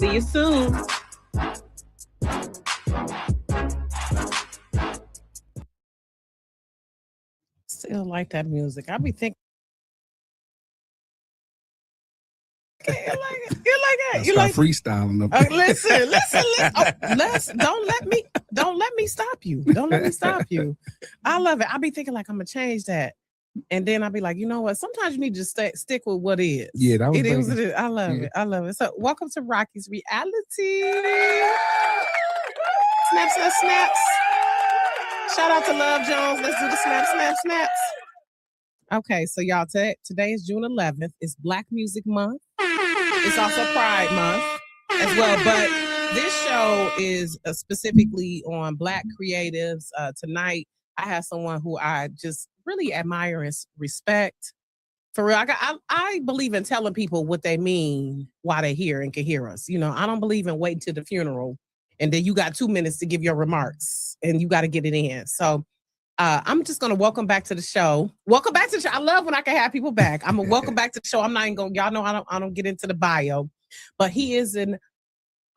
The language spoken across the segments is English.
See you soon. Still like that music. I be thinking. You like it? You like it? You like freestyling up listen. Oh, don't let me stop you. Don't let me stop you. I love it. I be thinking like I'm gonna change that. And then I'll be like, you know what? Sometimes you need to stick with what is. Yeah, that was it is. What it is. I love it. I love it. So welcome to Rocki's Reality. Snaps, snaps, snaps. Shout out to Love Jones. Let's do the snaps. Okay, so y'all, today is June 11th. It's Black Music Month. It's also Pride Month as well. But this show is specifically on Black creatives. Tonight, I have someone who I just really admire and respect. For real, I believe in telling people what they mean while they're here and can hear us. You know, I don't believe in waiting to the funeral and then you got 2 minutes to give your remarks and you got to get it in. So I'm just going to welcome back to the show. Welcome back to the show. I love when I can have people back. I'm going to welcome back to the show. I'm not even going, y'all know I don't get into the bio, but he is an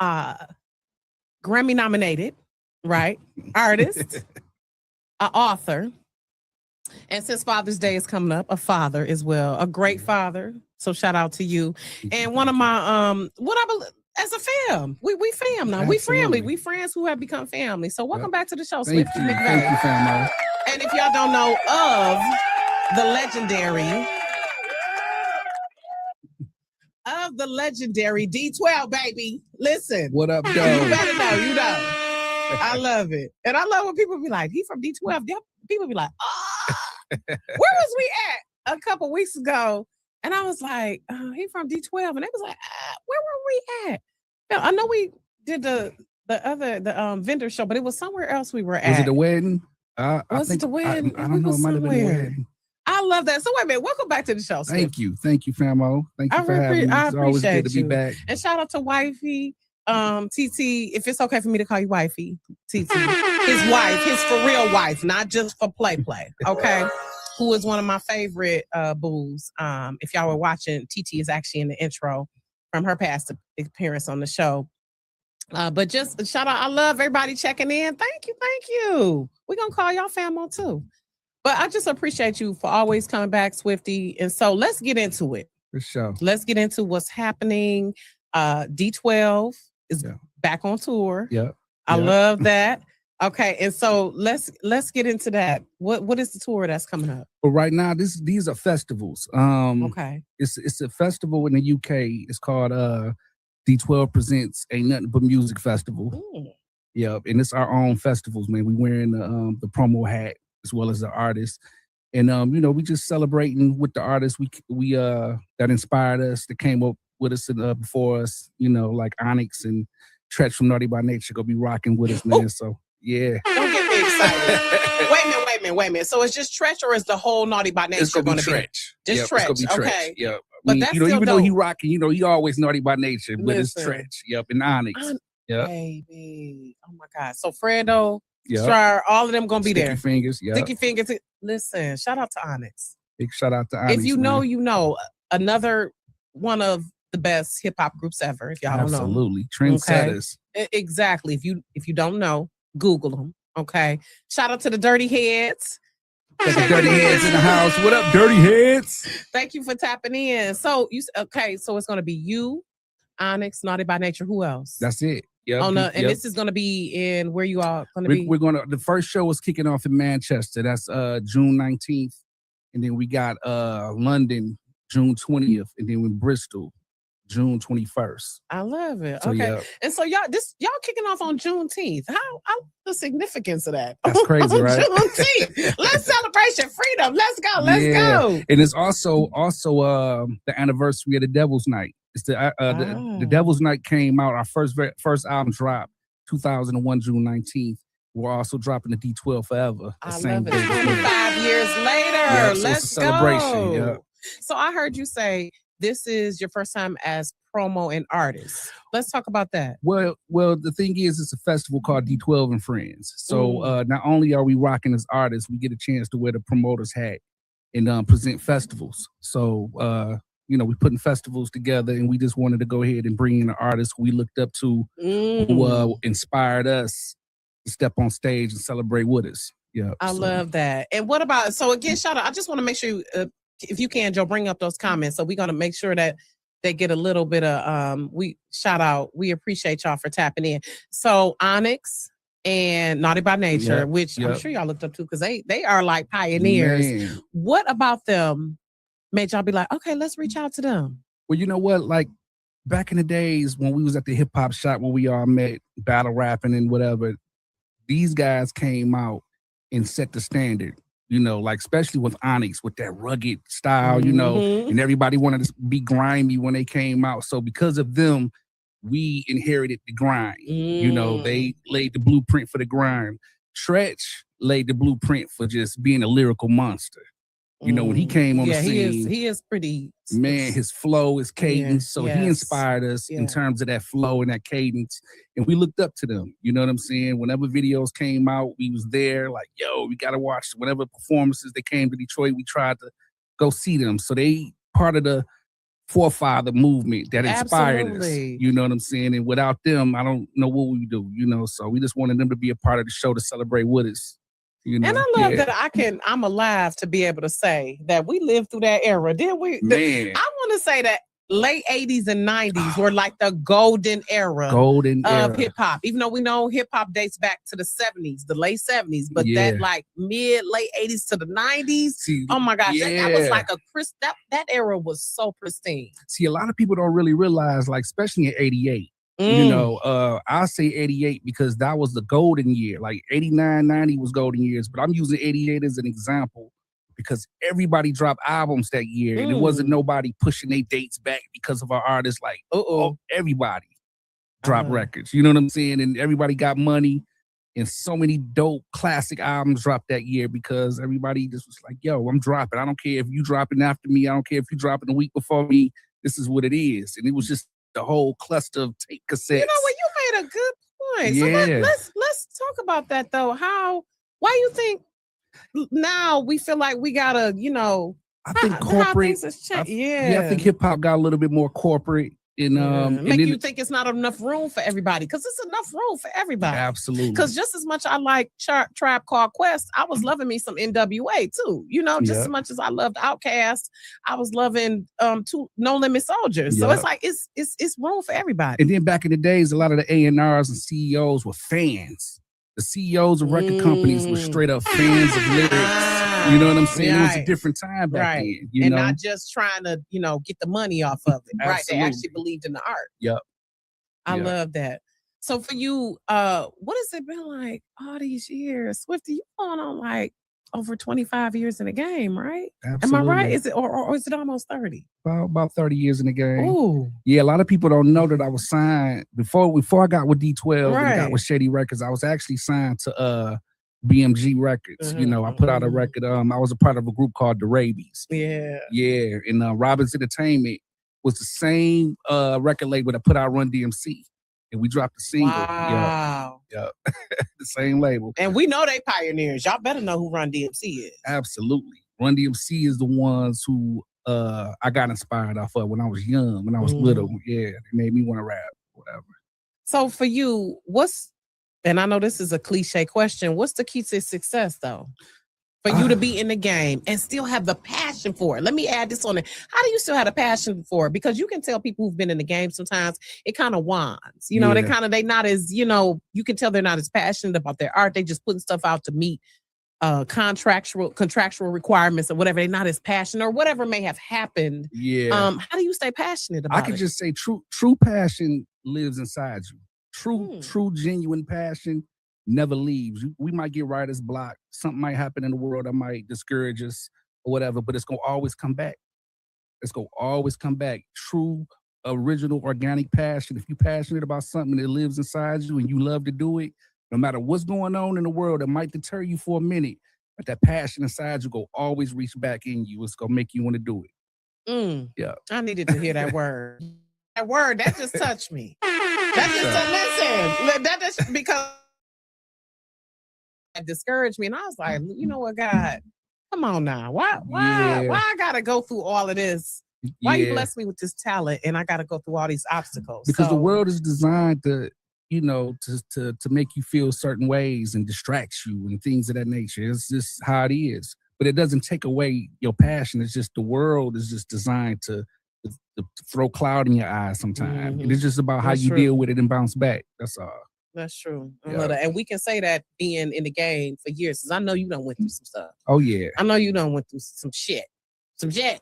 Grammy nominated, right? Artist, an author. And since Father's Day is coming up, a father as well, a great father. So shout out to you. And one of my, what I believe, as a fam, we fam now. Absolutely. We family. We friends who have become family. So welcome back to the show, Swifty McVeigh. Thank you, fam. And if y'all don't know of the legendary D12, baby. Listen. What up, though? You better know, you know. I love it. And I love when people be like, he from D12. People be like, where was we at a couple weeks ago? And I was like, he from D12. And they was like, where were we at? Now, I know we did the vendor show, but it was somewhere else we were at. Was it the wedding? Was it the wedding? I don't know. It might have been the wedding. I love that. So wait a minute. Welcome back to the show. Thank you, famo. Thank you for having me. It's always good to be back. And shout out to Wifey, TT. If it's okay for me to call you Wifey, TT, his wife, his for real wife, not just for play. Okay, who is one of my favorite boos. If y'all were watching, TT is actually in the intro from her past appearance on the show. But just shout out, I love everybody checking in. Thank you. We're going to call y'all famo too. But I just appreciate you for always coming back, Swifty. And so let's get into it. For sure. Let's get into what's happening. D12 is back on tour. Yep. I love that. Okay, and so let's get into that. What is the tour that's coming up? Well, right now, these are festivals. Okay. It's a festival in the UK. It's called D12 Presents Ain't Nothing But Music Festival. Ooh. Yep, and it's our own festivals, man. We wearing the promo hat as well as the artists, and we just celebrating with the artists we that inspired us, that came up with us before us. Like Onyx and Tretch from Naughty by Nature gonna be rocking with us, man. So yeah. Don't get me excited. Wait a minute. So it's just Tretch, or is the whole Naughty by Nature it's gonna be Tretch? Just Tretch. It's gonna be okay. Tretch. Yep. But that's still even dope. though he rocking, he always Naughty by Nature, but Listen. it's Tretch. Yep, and Onyx. Yep. Baby. Oh my God. So Fredo, yep. Strar, all of them gonna be Sticky there. Fingers, yeah. Sticky Fingers. Listen, shout out to Onyx. Big shout out to Onyx. If you know, you know. Another one of the best hip hop groups ever. If y'all don't know. Absolutely. Trendsetters. Okay? Exactly. If you don't know, Google them. Okay. Shout out to the Dirty Heads. The Dirty Heads in the house. What up, Dirty Heads? Thank you for tapping in. So so it's gonna be you, Onyx, Naughty by Nature. Who else? That's it. Yep. And this is gonna be in where you are gonna be. The first show is kicking off in Manchester. That's June 19th. And then we got London June 20th, and then in Bristol June 21st. I love it. So, okay. Yeah. And so y'all kicking off on Juneteenth. How the significance of that? That's crazy, right? Juneteenth. Let's celebration freedom. Let's go. Let's go. And it's also the anniversary of the Devil's Night. It's the Devil's Night came out. Our first album dropped 2001 June 19th. We're also dropping the D12 Forever. I love it. 25 years later. Yeah, so Let's it's a celebration. go. Yeah. So I heard you say this is your first time as promo and artist. Let's talk about that. Well, the thing is, it's a festival called D12 and Friends. So not only are we rocking as artists, we get a chance to wear the promoter's hat and present festivals. So we putting festivals together, and we just wanted to go ahead and bring in an artist we looked up to, who inspired us to step on stage and celebrate with us. Yeah, I love that. And what about, so again, shout out, I just want to make sure, if you can, Joe, bring up those comments. So we're going to make sure that they get a little bit of, we appreciate y'all for tapping in. So Onyx and Naughty by Nature, which I'm sure y'all looked up to, because they are like pioneers. Man. What about them made y'all be like, okay, let's reach out to them? Well, you know what? Like back in the days when we was at the hip hop shop where we all met, battle rapping and whatever, these guys came out and set the standard, like especially with Onyx, with that rugged style, and everybody wanted to be grimy when they came out. So because of them, we inherited the grind. They laid the blueprint for the grind. Tretch laid the blueprint for just being a lyrical monster. When he came on the scene, he is pretty, man, his flow, his cadence. So he inspired us in terms of that flow and that cadence. And we looked up to them. You know what I'm saying? Whenever videos came out, we was there like, yo, we got to watch. Whenever performances they came to Detroit, we tried to go see them. So they part of the forefather movement that inspired us. You know what I'm saying? And without them, I don't know what we do, So we just wanted them to be a part of the show to celebrate with us. And I love that I'm alive to be able to say that we lived through that era. Didn't we? Man. I want to say that late 80s and 90s were like the golden era of hip hop. Even though we know hip hop dates back to the 70s, the late 70s, but that like late 80s to the 90s. Oh my gosh, that was like that era was so pristine. See, a lot of people don't really realize, like, especially in 88. I say 88 because that was the golden year. Like 89, 90 was golden years, but I'm using 88 as an example because everybody dropped albums that year, and it wasn't nobody pushing their dates back because of our artists. Like, everybody dropped records. You know what I'm saying? And everybody got money, and so many dope classic albums dropped that year because everybody just was like, yo, I'm dropping. I don't care if you dropping after me. I don't care if you dropping a week before me. This is what it is. And it was just the whole cluster of tape cassettes. You know what? You made a good point. So let's talk about that though. Why you think now we feel like we gotta, I think corporate. I think hip hop got a little bit more corporate. You think it's not enough room for everybody, because it's enough room for everybody. Absolutely. Because just as much I like Tribe Called Quest, I was loving me some NWA too. Just as much as I loved Outkast, I was loving No Limit Soldiers. So it's like it's room for everybody. And then back in the days, a lot of the A&Rs and CEOs were fans. The CEOs of record companies were straight up fans of lyrics. You know what I'm saying? It was a different time back then. And not just trying to, get the money off of it. Right. They actually believed in the art. Yep. I love that. So for you, what has it been like all these years? Swifty, you going on like over 25 years in the game, right? Absolutely. Am I right? Is it or is it almost 30? About 30 years in the game. Ooh. Yeah, a lot of people don't know that I was signed before I got with D12 and got with Shady Records. I was actually signed to BMG Records. I put out a record. I was a part of a group called The Rabies. Yeah. Yeah. And Robbins Entertainment was the same record label that put out Run DMC. And we dropped the single. Wow. Yeah. The same label. And we know they pioneers. Y'all better know who Run DMC is. Absolutely. Run DMC is the ones who I got inspired off of when I was young, when I was little. Yeah. They made me want to rap, whatever. So for you, and I know this is a cliche question, what's the key to success though? For you to be in the game and still have the passion for it. Let me add this on it. How do you still have the passion for it? Because you can tell people who've been in the game sometimes it kind of wands. They not as, you can tell they're not as passionate about their art. They just putting stuff out to meet contractual requirements or whatever. They're not as passionate or whatever may have happened. Yeah. How do you stay passionate about it? I could just say true passion lives inside you. True, genuine passion never leaves. We might get writer's block. Something might happen in the world that might discourage us or whatever, but it's going to always come back. It's going to always come back. True, original, organic passion. If you're passionate about something that lives inside you and you love to do it, no matter what's going on in the world, it might deter you for a minute, but that passion inside you will always reach back in you. It's going to make you want to do it. Yeah. I needed to hear that word. That word, that just touched me. That just because it discouraged me, and I was like, you know what, God, come on now, why I gotta go through all of this Why you Yeah, bless me with this talent and I got to go through all these obstacles? because the So world is designed to, to make you feel certain ways and distracts you and things of that nature. It's just how it is. But it doesn't take away your passion. It's just the world is just designed to throw cloud in your eyes sometimes. And it's just about how That's you true. deal with it and bounce back. That's all. That's true. I Yeah. love that. And we can say that being in the game for years, because I know you done went through some stuff. Oh yeah. I know you done went through some shit. Some shit.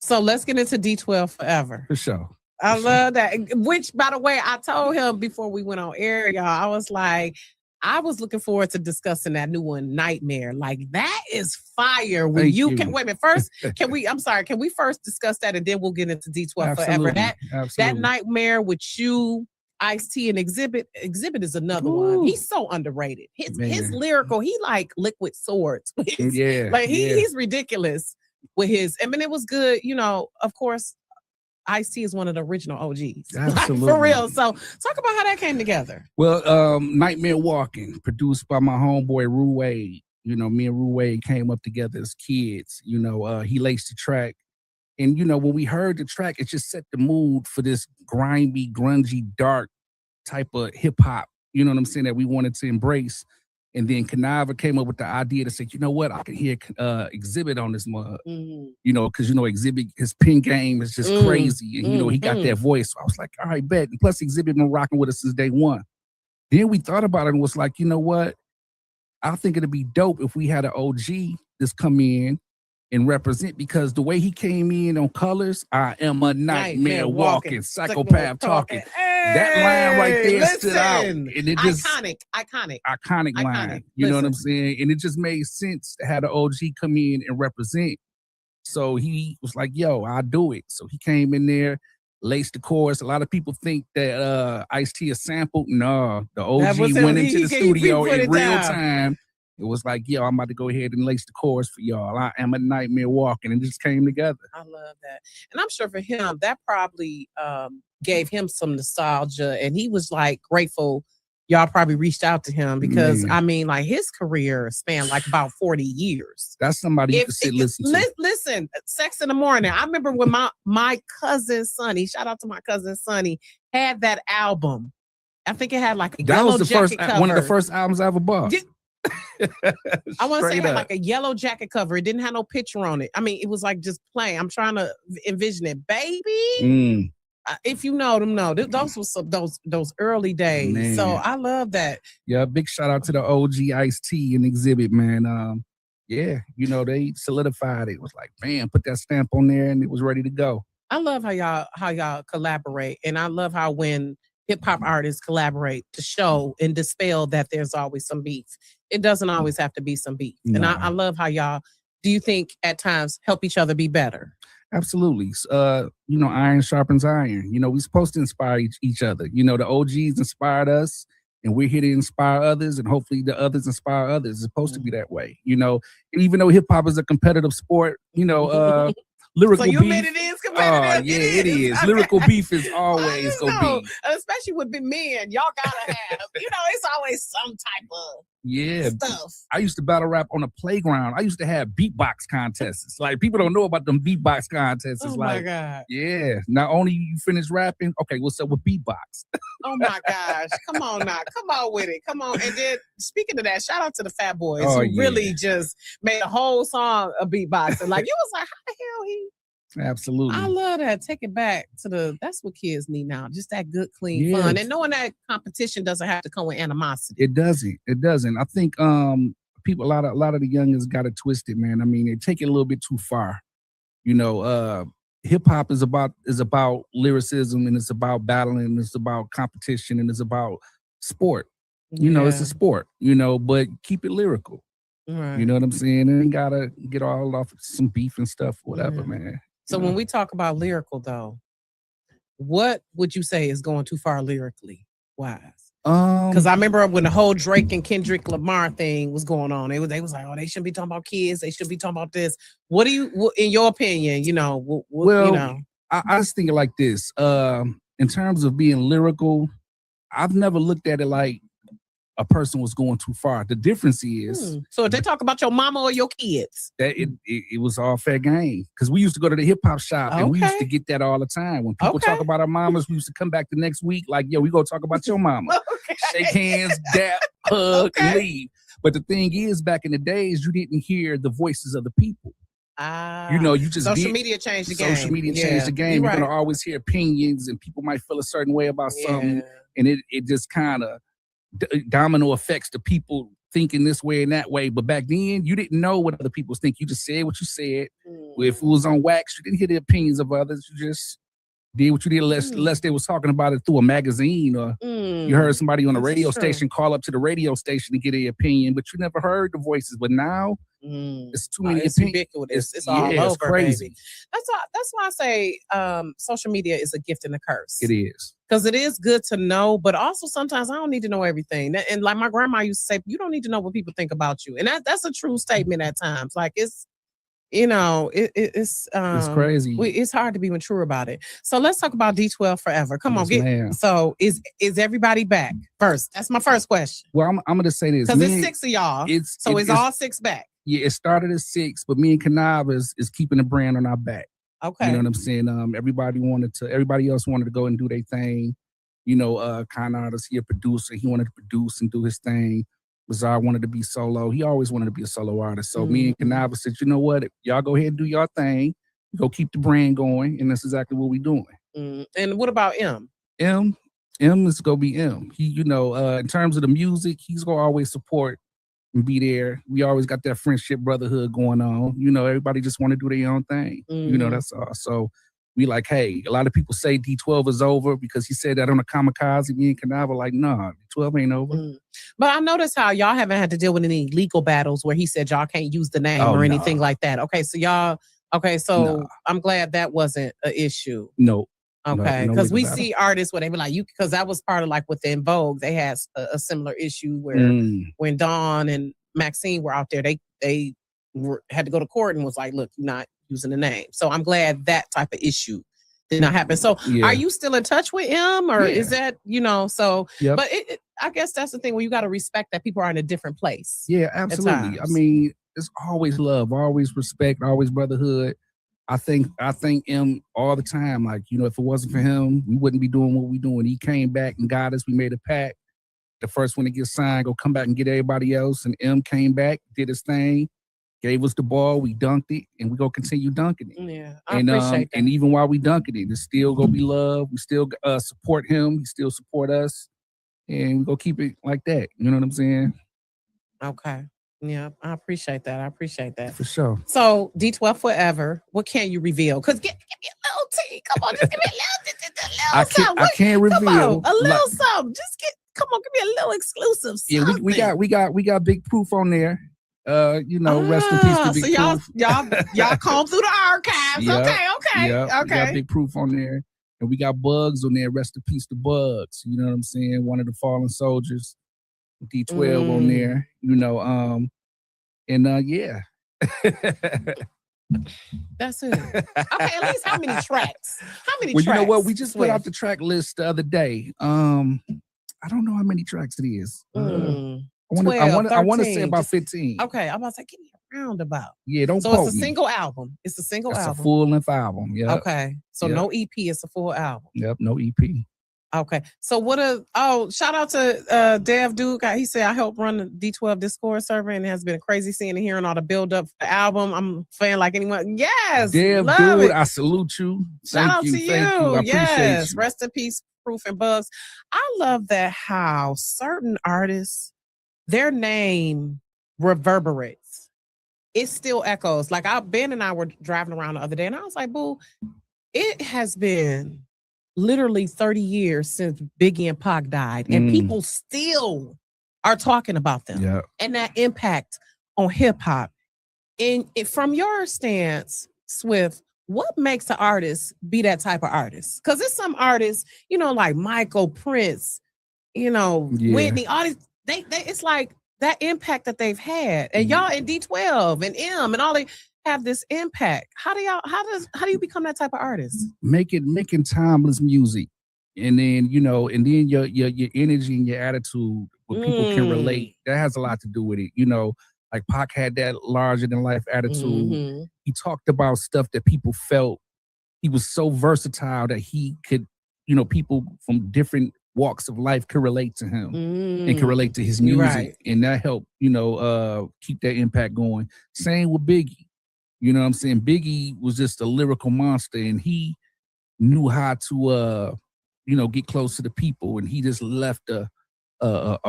So let's get into D12 Forever. For sure. I love that. Which, by the way, I told him before we went on air, y'all, I was like, I was looking forward to discussing that new one, Nightmare. Like, that is fire. When Thank you you. can wait a minute. First, can we first discuss that and then we'll get into D12 Absolutely. Forever? That Absolutely. Nightmare with you, Ice-T, and Exhibit. Exhibit is another one. He's so underrated. His lyrical, he like Liquid Swords. He's ridiculous with his. I mean, it was good, of course. Ice-T is one of the original OGs. Absolutely. For real. So talk about how that came together. Well, Nightmare Walking, produced by my homeboy Rue Wade. Me and Rue Wade came up together as kids. He laced the track. And, when we heard the track, it just set the mood for this grimy, grungy, dark type of hip hop, you know what I'm saying, that we wanted to embrace. And then Canava came up with the idea to say, you know what, I can hear Exhibit on this mug. Because, Exhibit, his pen game is just crazy. And, he got that voice. So I was like, all right, bet. And plus, Exhibit been rocking with us since day one. Then we thought about it and was like, you know what? I think it'd be dope if we had an OG just come in and represent, because the way he came in on Colors, I am a nightmare walking, psychopath talking. Hey, that line right there stood out. And it just iconic line. You know what I'm saying? And it just made sense to have the OG come in and represent. So he was like, yo, I'll do it. So he came in there, laced the chorus. A lot of people think that Ice-T is sampled. No, the OG went into the studio in real time. It was like, yo, I'm about to go ahead and lace the chorus for y'all. I am a nightmare walking, and it just came together. I love that. And I'm sure for him, that probably gave him some nostalgia, and he was like grateful y'all probably reached out to him, because I mean, like, his career spanned like about 40 years. That's somebody you can sit listen to. Listen, Sex in the Morning. I remember when my cousin Sonny, shout out to my cousin Sonny, had that album. I think it had like a yellow jacket cover. One of the first albums I ever bought. I want to say it had like a yellow jacket cover. It didn't have no picture on it. I mean, it was like just plain. I'm trying to envision it, baby. If you know them, know those were those early days. Man. So I love that. Yeah, big shout out to the OG Ice-T and Exhibit, man. They solidified it. It was like, man, put that stamp on there, and it was ready to go. I love how y'all collaborate, and I love how when hip hop artists collaborate to show and dispel that there's always some beef. It doesn't always have to be some beef. No. And I love how y'all, do you think at times help each other be better? Absolutely. Iron sharpens iron. We're supposed to inspire each other. The OGs inspired us, and we're here to inspire others, and hopefully the others inspire others. It's supposed to be that way. And even though hip hop is a competitive sport, lyrical beef. So you admit it is competitive? Yeah, it is. Okay. Lyrical beef is always gonna be. Especially with big men, y'all gotta have. It's always some type of stuff. I used to battle rap on the playground. I used to have beatbox contests. It's like, people don't know about them beatbox contests. It's my God. Yeah. Not only you finish rapping, okay, what's up with beatbox? Oh my gosh. Come on now. Come on with it. Come on. And then speaking of that, shout out to the Fat Boys who really just made a whole song a beatbox. And like, you was like, how the hell he? Absolutely. I love that. Take it back to that's what kids need now. Just that good, clean fun. And knowing that competition doesn't have to come with animosity. It doesn't. I think people, a lot of the youngins got it twisted, man. I mean, they take it a little bit too far. Hip hop is about lyricism, and it's about battling, and it's about competition, and it's about sport. It's a sport, but keep it lyrical. Right. You know what I'm saying? And gotta get all off some beef and stuff, whatever, man. So when we talk about lyrical, though, what would you say is going too far lyrically wise? Because I remember when the whole Drake and Kendrick Lamar thing was going on, they was like, oh, they shouldn't be talking about kids. They should be talking about this. What do you, in your opinion, I was thinking like this. In terms of being lyrical, I've never looked at it like a person was going too far. The difference is, so if they talk about your mama or your kids, that it was all fair game. Because we used to go to the hip hop shop and we used to get that all the time. When people talk about our mamas, we used to come back the next week like, yo, we go talk about your mama. Shake hands, dap, hug, and leave. But the thing is, back in the days, you didn't hear the voices of the people. You know, you just social media changed the game. Social media changed the game. You're gonna always hear opinions, and people might feel a certain way about something, and it just kind of domino effects the people thinking this way and that way. But back then, you didn't know what other people think. You just said what you said. If it was on wax, you didn't hear the opinions of others. You just did what you did, unless they was talking about it through a magazine, or you heard somebody on a radio station call up to the radio station to get their opinion, but you never heard the voices. But now it's too many it's opinions. Ubiquitous. It's all over, crazy. Baby. That's why I say social media is a gift and a curse. It is. Because it is good to know, but also sometimes I don't need to know everything. And like my grandma used to say, you don't need to know what people think about you. And that's a true statement at times. Like it's, you know, it's crazy. It's hard to be mature about it. So let's talk about D12 Forever. Come on, so is everybody back first? That's my first question. Well, I'm gonna say this because it's 6 of y'all. It's all 6 back. Yeah, it started at 6, but me and Kanava is keeping the brand on our back. Okay, you know what I'm saying. Everybody else wanted to go and do their thing. You know, Con Artist, he a producer. He wanted to produce and do his thing. Bizarre wanted to be solo. He always wanted to be a solo artist. So me and Kanava said, you know what? Y'all go ahead and do your thing. Go keep the brand going. And that's exactly what we're doing. And what about M? M is going to be M. He, you know, in terms of the music, he's going to always support and be there. We always got that friendship, brotherhood going on. You know, everybody just want to do their own thing. You know, that's all. So we like, hey, a lot of people say D12 is over because he said that on a Kamikaze. Me and Kanava like, nah, D12 ain't over. But I noticed how y'all haven't had to deal with any legal battles where he said y'all can't use the name or anything like that. Okay, so I'm glad that wasn't an issue. No. Okay, because we see artists where they be like, because that was part of like within Vogue, they had a similar issue where when Dawn and Maxine were out there, they had to go to court and was like, look, you're not using the name. So I'm glad that type of issue did not happen. So are you still in touch with him, or is that, you know, so, but I guess that's the thing where you got to respect that people are in a different place. Yeah, absolutely. I mean, it's always love, always respect, always brotherhood. I think him all the time. Like, you know, if it wasn't for him, we wouldn't be doing what we're doing. He came back and got us. We made a pact. The first one to get signed, go come back and get everybody else. And M came back, did his thing, gave us the ball, we dunked it, and we gonna continue dunking it. Yeah, I appreciate that. And even while we dunking it, it's still gonna be love. We still support him. He still support us, and we go keep it like that. You know what I'm saying? Okay. Yeah, I appreciate that. For sure. So D12 Forever, what can you reveal? Because give me a little tea. Come on, just give me a little something. I can't reveal. Come on, a little something. Come on, give me a little exclusive something. Yeah, we got big proof on there. You know, rest in peace to Big Proof. y'all comb through the archives. Okay. We got Big Proof on there. And we got Bugs on there. Rest in peace to Bugs. You know what I'm saying? One of the fallen soldiers. D12 on there. You know, yeah. That's it. Okay, at least how many tracks? Well, you know what? We just put out the track list the other day. I don't know how many tracks it is. I want to say about 15. Okay, I'm about to say, give me a roundabout. Yeah, don't So it's a single album. It's a full-length album, yeah. Okay, so no EP, it's a full album. Yep, no EP. Okay, so shout out to Dev Duke. He said, I helped run the D12 Discord server, and it has been crazy seeing and hearing all the build-up for the album. I'm a fan like anyone. Yes, Dev Dude, I salute you. Shout out to you. I appreciate you. Rest in peace, Proof and Bugs. I love that how certain artists, their name reverberates. It still echoes. Like Ben and I were driving around the other day, and I was like, boo, it has been literally 30 years since Biggie and Pac died, and people still are talking about them and that impact on hip hop. And from your stance, Swift, what makes an artist be that type of artist? Because it's some artists, you know, like Michael, Prince, you know, Whitney, all these, they it's like that impact that they've had, and y'all in D12 and M and all they have this impact. How do you become that type of artist? Making timeless music, and then your energy and your attitude where people can relate. That has a lot to do with it. You know, like Pac had that larger than life attitude. He talked about stuff that people felt. He was so versatile that he could, you know, people from different walks of life could relate to him and could relate to his music. And that helped, you know, keep that impact going. Same with Biggie. You know what I'm saying? Biggie was just a lyrical monster, and he knew how to you know, get close to the people, and he just left a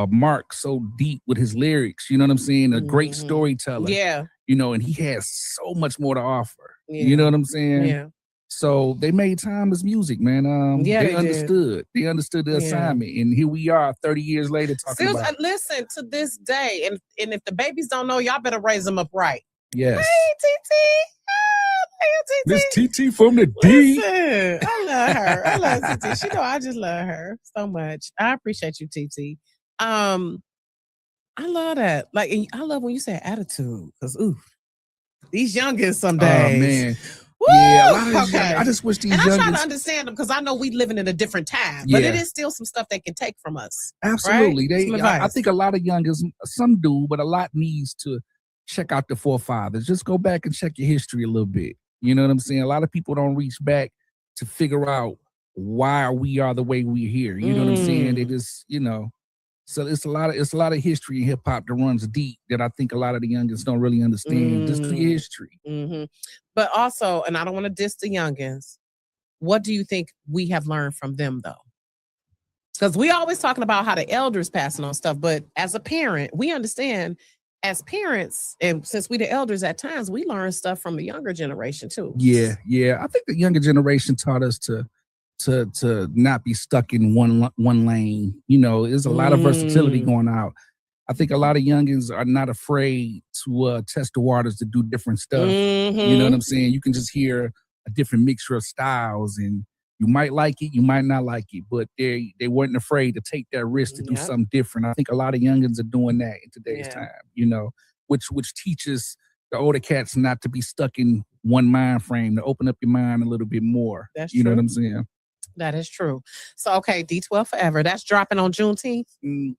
mark so deep with his lyrics. You know what I'm saying? A great storyteller. Yeah. You know, and he has so much more to offer. You know what I'm saying? Yeah. So they made timeless music, man. They understood. They understood the assignment, and here we are, 30 years later, talking about. Listen, to this day, and if the babies don't know, y'all better raise them up right. Yes. Hey, TT. Miss TT from the D. Listen, I love her. I love TT. She know I just love her so much. I appreciate you, TT. I love that. Like, I love when you say attitude, because these youngins some days. Oh man. Woo! Yeah, a lot of these I just wish these youngins. I'm trying to understand them, because I know we living in a different time, but it is still some stuff they can take from us. Absolutely. Right? I think a lot of youngins, some do, but a lot needs to check out the forefathers. Just go back and check your history a little bit. You know what I'm saying? A lot of people don't reach back to figure out why we are the way we're here. You know what I'm saying? They just, you know, so it's a lot of history in hip hop that runs deep that I think a lot of the youngins don't really understand. Just the history. But also, and I don't want to diss the youngins, what do you think we have learned from them though? Because we always talking about how the elders passing on stuff, but as a parent, we understand. As parents, and since we the elders, at times we learn stuff from the younger generation too. Yeah. I think the younger generation taught us to not be stuck in one lane. You know, there's a lot of versatility going out. I think a lot of youngins are not afraid to test the waters to do different stuff. You know what I'm saying? You can just hear a different mixture of styles, and you might like it, you might not like it, but they weren't afraid to take that risk to do something different. I think a lot of youngins are doing that in today's time, you know, which teaches the older cats not to be stuck in one mind frame, to open up your mind a little bit more. That's you true. know what I'm saying? That is true. So, okay, D12 Forever, that's dropping on Juneteenth? June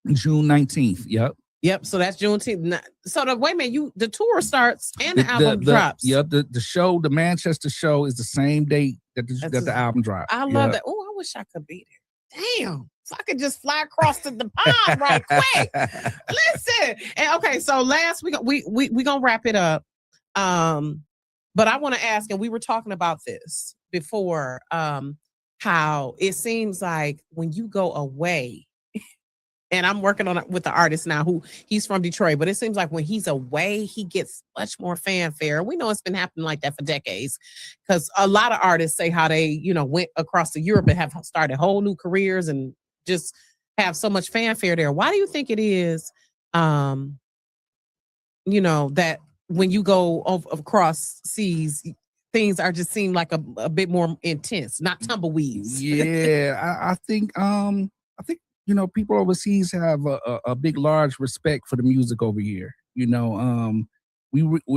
19th, Yep, so that's Juneteenth. So wait a minute, the tour starts and the album drops. Yep, the show, the Manchester show, is the same date that the album drops. I love that. Oh, I wish I could be there. Damn, so I could just fly across to the pond right quick. Listen, and okay, so last we gonna wrap it up. But I want to ask, and we were talking about this before, how it seems like when you go away. And I'm working on it with the artist now who he's from Detroit, but it seems like when he's away, he gets much more fanfare. We know it's been happening like that for decades, because a lot of artists say how they, you know, went across to Europe and have started whole new careers and just have so much fanfare there. Why do you think it is, you know, that when you go across seas, things are just seem like a bit more intense, not tumbleweeds? Yeah, I think you know, people overseas have a big, large respect for the music over here. You know,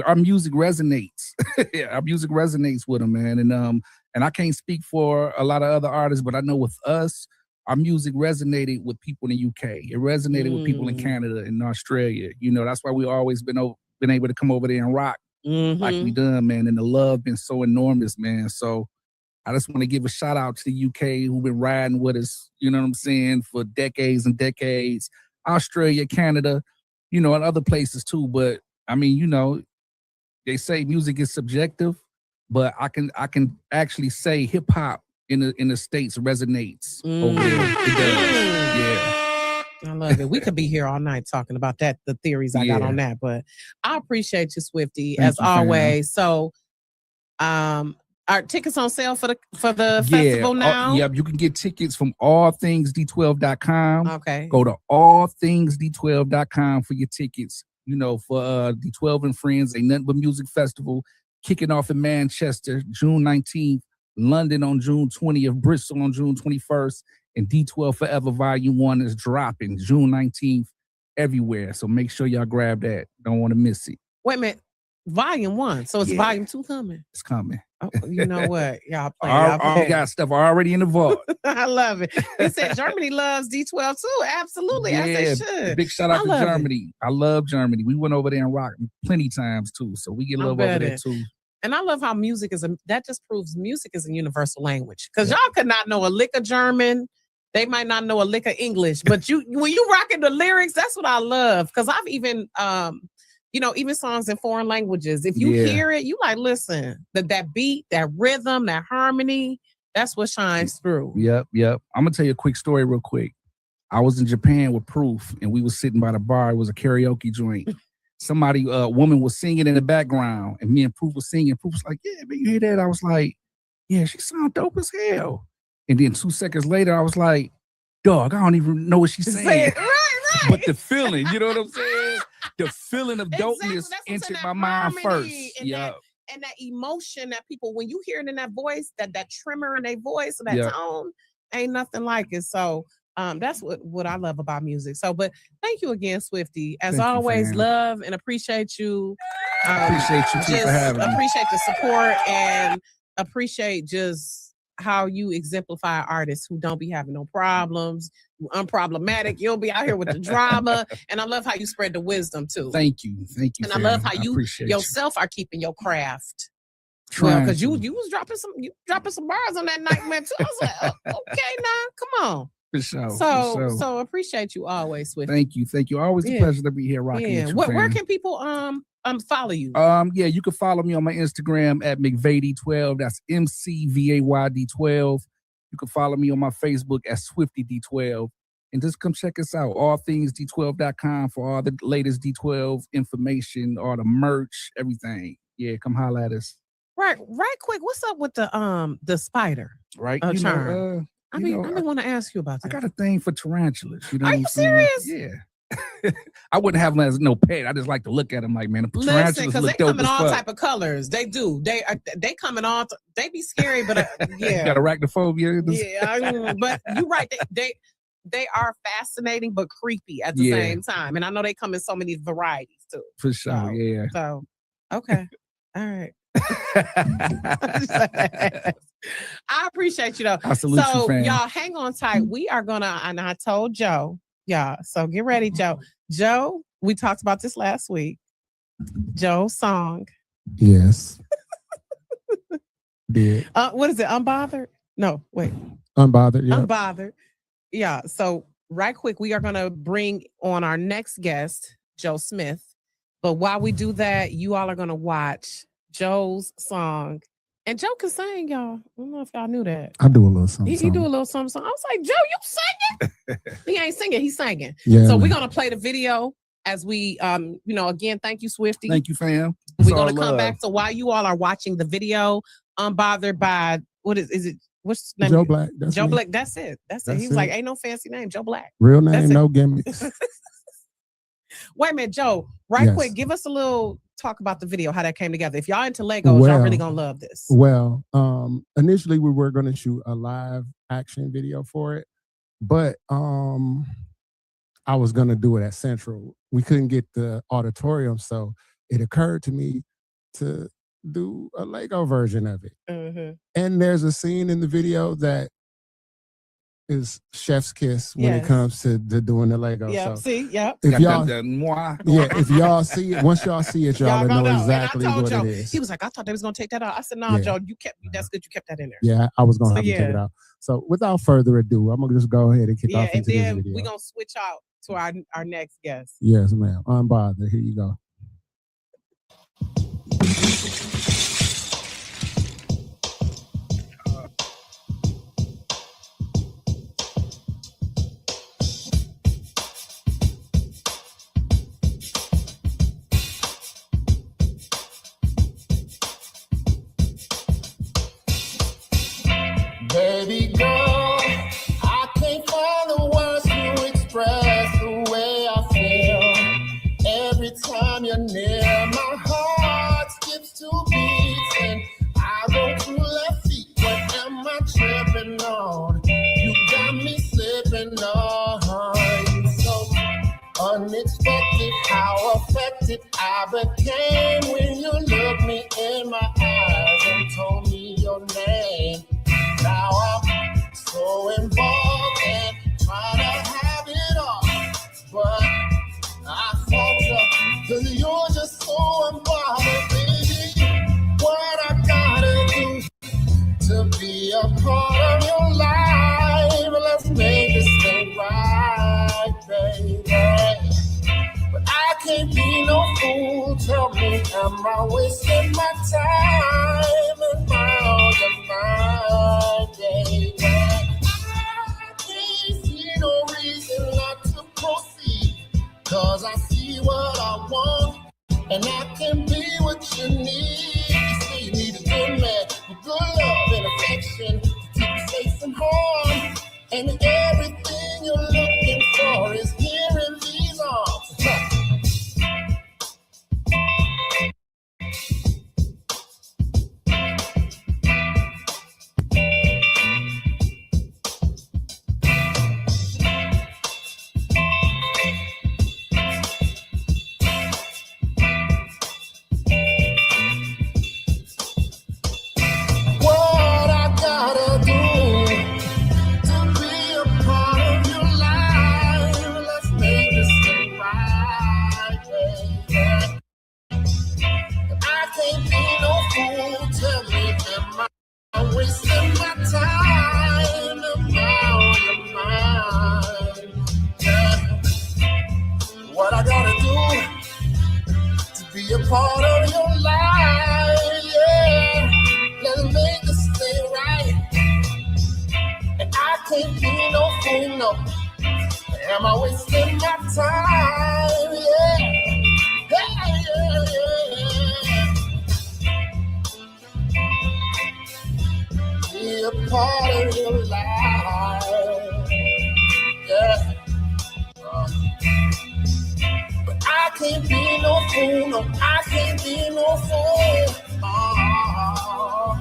our music resonates. Our music resonates with them, man. And I can't speak for a lot of other artists, but I know with us, our music resonated with people in the UK. It resonated with people in Canada and Australia. You know, that's why we always been able to come over there and rock like we done, man. And the love been so enormous, man. So I just want to give a shout out to the UK who've been riding with us, you know what I'm saying, for decades and decades. Australia, Canada, you know, and other places too. But I mean, you know, they say music is subjective, but I can actually say hip hop in the States resonates over there. It does. Yeah. I love it. We could be here all night talking about that, the theories I got on that. But I appreciate you, Swifty, as always. So are tickets on sale for the festival now? Yep, you can get tickets from allthingsd12.com. Okay. Go to allthingsd12.com for your tickets. You know, for D12 and Friends, Ain't Nothing But Music Festival, kicking off in Manchester, June 19th, London on June 20th, Bristol on June 21st, and D12 Forever Volume 1 is dropping June 19th everywhere. So make sure y'all grab that. Don't want to miss it. Wait a minute. Volume 1. So it's Volume 2 coming. It's coming. Oh, you know what? Y'all play. I got stuff already in the vault. I love it. He said Germany loves D12 too. Absolutely, as they should. Big shout out to Germany. I love Germany. We went over there and rocked plenty times too. So we get love over there too. And I love how music is that just proves music is a universal language. Because y'all could not know a lick of German. They might not know a lick of English, but when you rocking the lyrics, that's what I love. Because I've even even songs in foreign languages. If you hear it, you like, listen, that beat, that rhythm, that harmony, that's what shines through. Yep. I'm gonna tell you a quick story real quick. I was in Japan with Proof, and we was sitting by the bar. It was a karaoke joint. Somebody, a woman was singing in the background, and me and Proof was singing. Proof was like, yeah, man, you hear that? I was like, yeah, she sound dope as hell. And then 2 seconds later, I was like, dog, I don't even know what she's saying. Right. But the feeling, you know what I'm saying? The feeling of dopeness entered my mind first. Yeah. And that emotion that people, when you hear it in that voice, that tremor in their voice, or that tone, ain't nothing like it. So that's what I love about music. So, but thank you again, Swifty. As always, love and appreciate you. Appreciate you too for having me. Appreciate the support and appreciate just how you exemplify artists who don't be having no problems, unproblematic. You'll be out here with the drama. And I love how you spread the wisdom too. Thank you. And I love how you yourself are keeping your craft. Well, because you was dropping some bars on that night, man, too. I was like, okay, now, come on. For sure. So appreciate you always, Swifty. Thank you. Always a pleasure to be here rocking with you. Where can people follow you? You can follow me on my Instagram at McVady12. That's MCVAYD12. You can follow me on my Facebook at SwiftyD12. And just come check us out. Allthingsd12.com for all the latest D12 information, all the merch, everything. Yeah, come holler at us. Right quick. What's up with the spider? Right. Charm. I didn't want to ask you about that. I got a thing for tarantulas. You know Are you serious? Yeah. I wouldn't have them as no pet. I just like to look at them like, man, the tarantulas because they come in all type of colors. They do. They come in all. They be scary, but yeah. Got arachnophobia. Yeah, but you're right. They are fascinating but creepy at the same time, and I know they come in so many varieties too. For sure. Yeah. So okay, all right. I appreciate you though. So y'all hang on tight. We are gonna, and I told Joe, so get ready, Joe. Joe, we talked about this last week. Joe's song. Yes. Did. What is it? Unbothered? No, wait. Unbothered, yeah. Unbothered. Yeah. So right quick, we are gonna bring on our next guest, Joe Smith. But while we do that, you all are gonna watch Joe's song. And Joe can sing, y'all. I don't know if y'all knew that. I do a little something. He do a little something. I was like, Joe, you singing? He ain't singing, he's singing. Yeah, so we're gonna play the video as we again, thank you, Swifty. Thank you, fam. We're gonna come back. So while you all are watching the video, Unbothered by what's the name? Joe Black. Joe Black. That's it. He was like, ain't no fancy name, Joe Black. Real name, no gimmicks. Wait a minute, Joe. Quick, give us a little talk about the video, how that came together. If y'all into Legos, y'all really gonna love this. Well, initially we were gonna shoot a live action video for it, but I was gonna do it at Central. We couldn't get the auditorium, so it occurred to me to do a Lego version of it. Mm-hmm. And there's a scene in the video that is chef's kiss when it comes to doing the Lego. Yeah, so see, yeah. If y'all see it, once y'all see it, y'all know exactly what Joe, it is. He was like, I thought they was gonna take that out. I said, no, Joe, that's good. You kept that in there. Yeah, I was gonna have to take it out. So without further ado, I'm gonna just go ahead and kick off into this video. We're gonna switch out to our next guest. Yes, ma'am. Unbothered. Here you go. Baby girl, I can't find the words to express the way I feel. Every time you're near, my heart skips 2 beats and I go to left feet. What am I tripping on? You got me slipping on. So unexpected, how affected I became when you looked me in my eyes and told me fool. Tell me, am I wasting my time and my day? I can't see no reason not to proceed, 'cause I see what I want, and I can be what you need. You see, you need a good man with good love and affection to keep you safe from harm. And everything you're looking for is here in these arms. What I gotta do to be a part of your life? Let's make this thing right, baby. I can't be no fool. Tell me, am I wasting my time? Am I on your mind? Yeah. What I gotta do to be a part of your life? Yeah. Let's make this thing right. And I can't be no fool, no. Am I wasting my time? Yeah. Hey, yeah, yeah. Be a part of your life. Yeah. But I can't be no fool, no. I can't be no fool. Oh.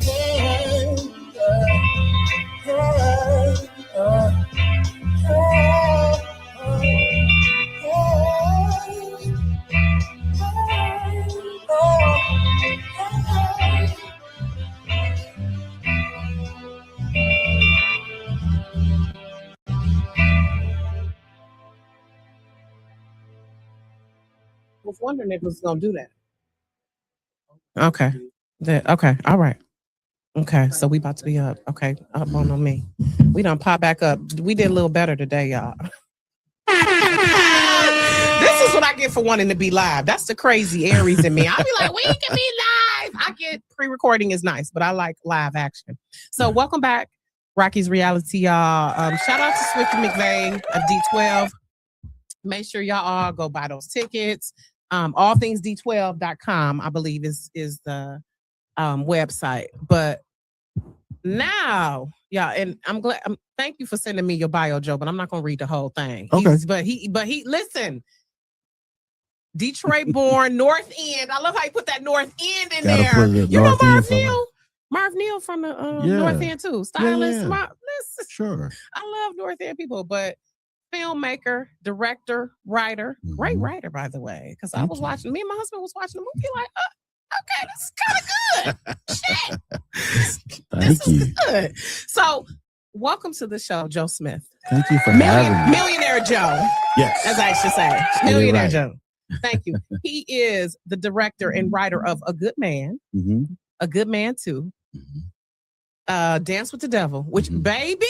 Yeah, Was wondering if it was gonna do that. Okay. Okay. All right. Okay. So we about to be up. Okay. Up on me. We done pop back up. We did a little better today, y'all. This is what I get for wanting to be live. That's the crazy Aries in me. I'll be like, we can be live. I get pre-recording is nice, but I like live action. So welcome back, Rocky's Reality, y'all. Shout out to Swifty McVeigh of D12. Make sure y'all all go buy those tickets. Allthingsd12.com, I believe, is the website. But now, yeah, and I'm glad. Thank you for sending me your bio, Joe. But I'm not gonna read the whole thing. Okay. But he listen. Detroit born, North End. I love how you put that North End in Gotta there. put it You know North End Marv somewhere. Neal? Marv Neal from the Yeah. North End too. Stylist. Yeah. Listen, Sure. I love North End people, but filmmaker, director, writer, great writer, by the way. Because I Thank was you. watching, me and my husband was watching the movie, like, okay, this is kind of good. Shit. Thank This you. is good. So, welcome to the show, Joe Smith. Thank you for having me. Millionaire Joe, Yes. as I should say. Get it Millionaire right. Joe. Thank you. He is the director and writer of A Good Man, Mm-hmm. A Good Man 2, Dance with the Devil, which, baby,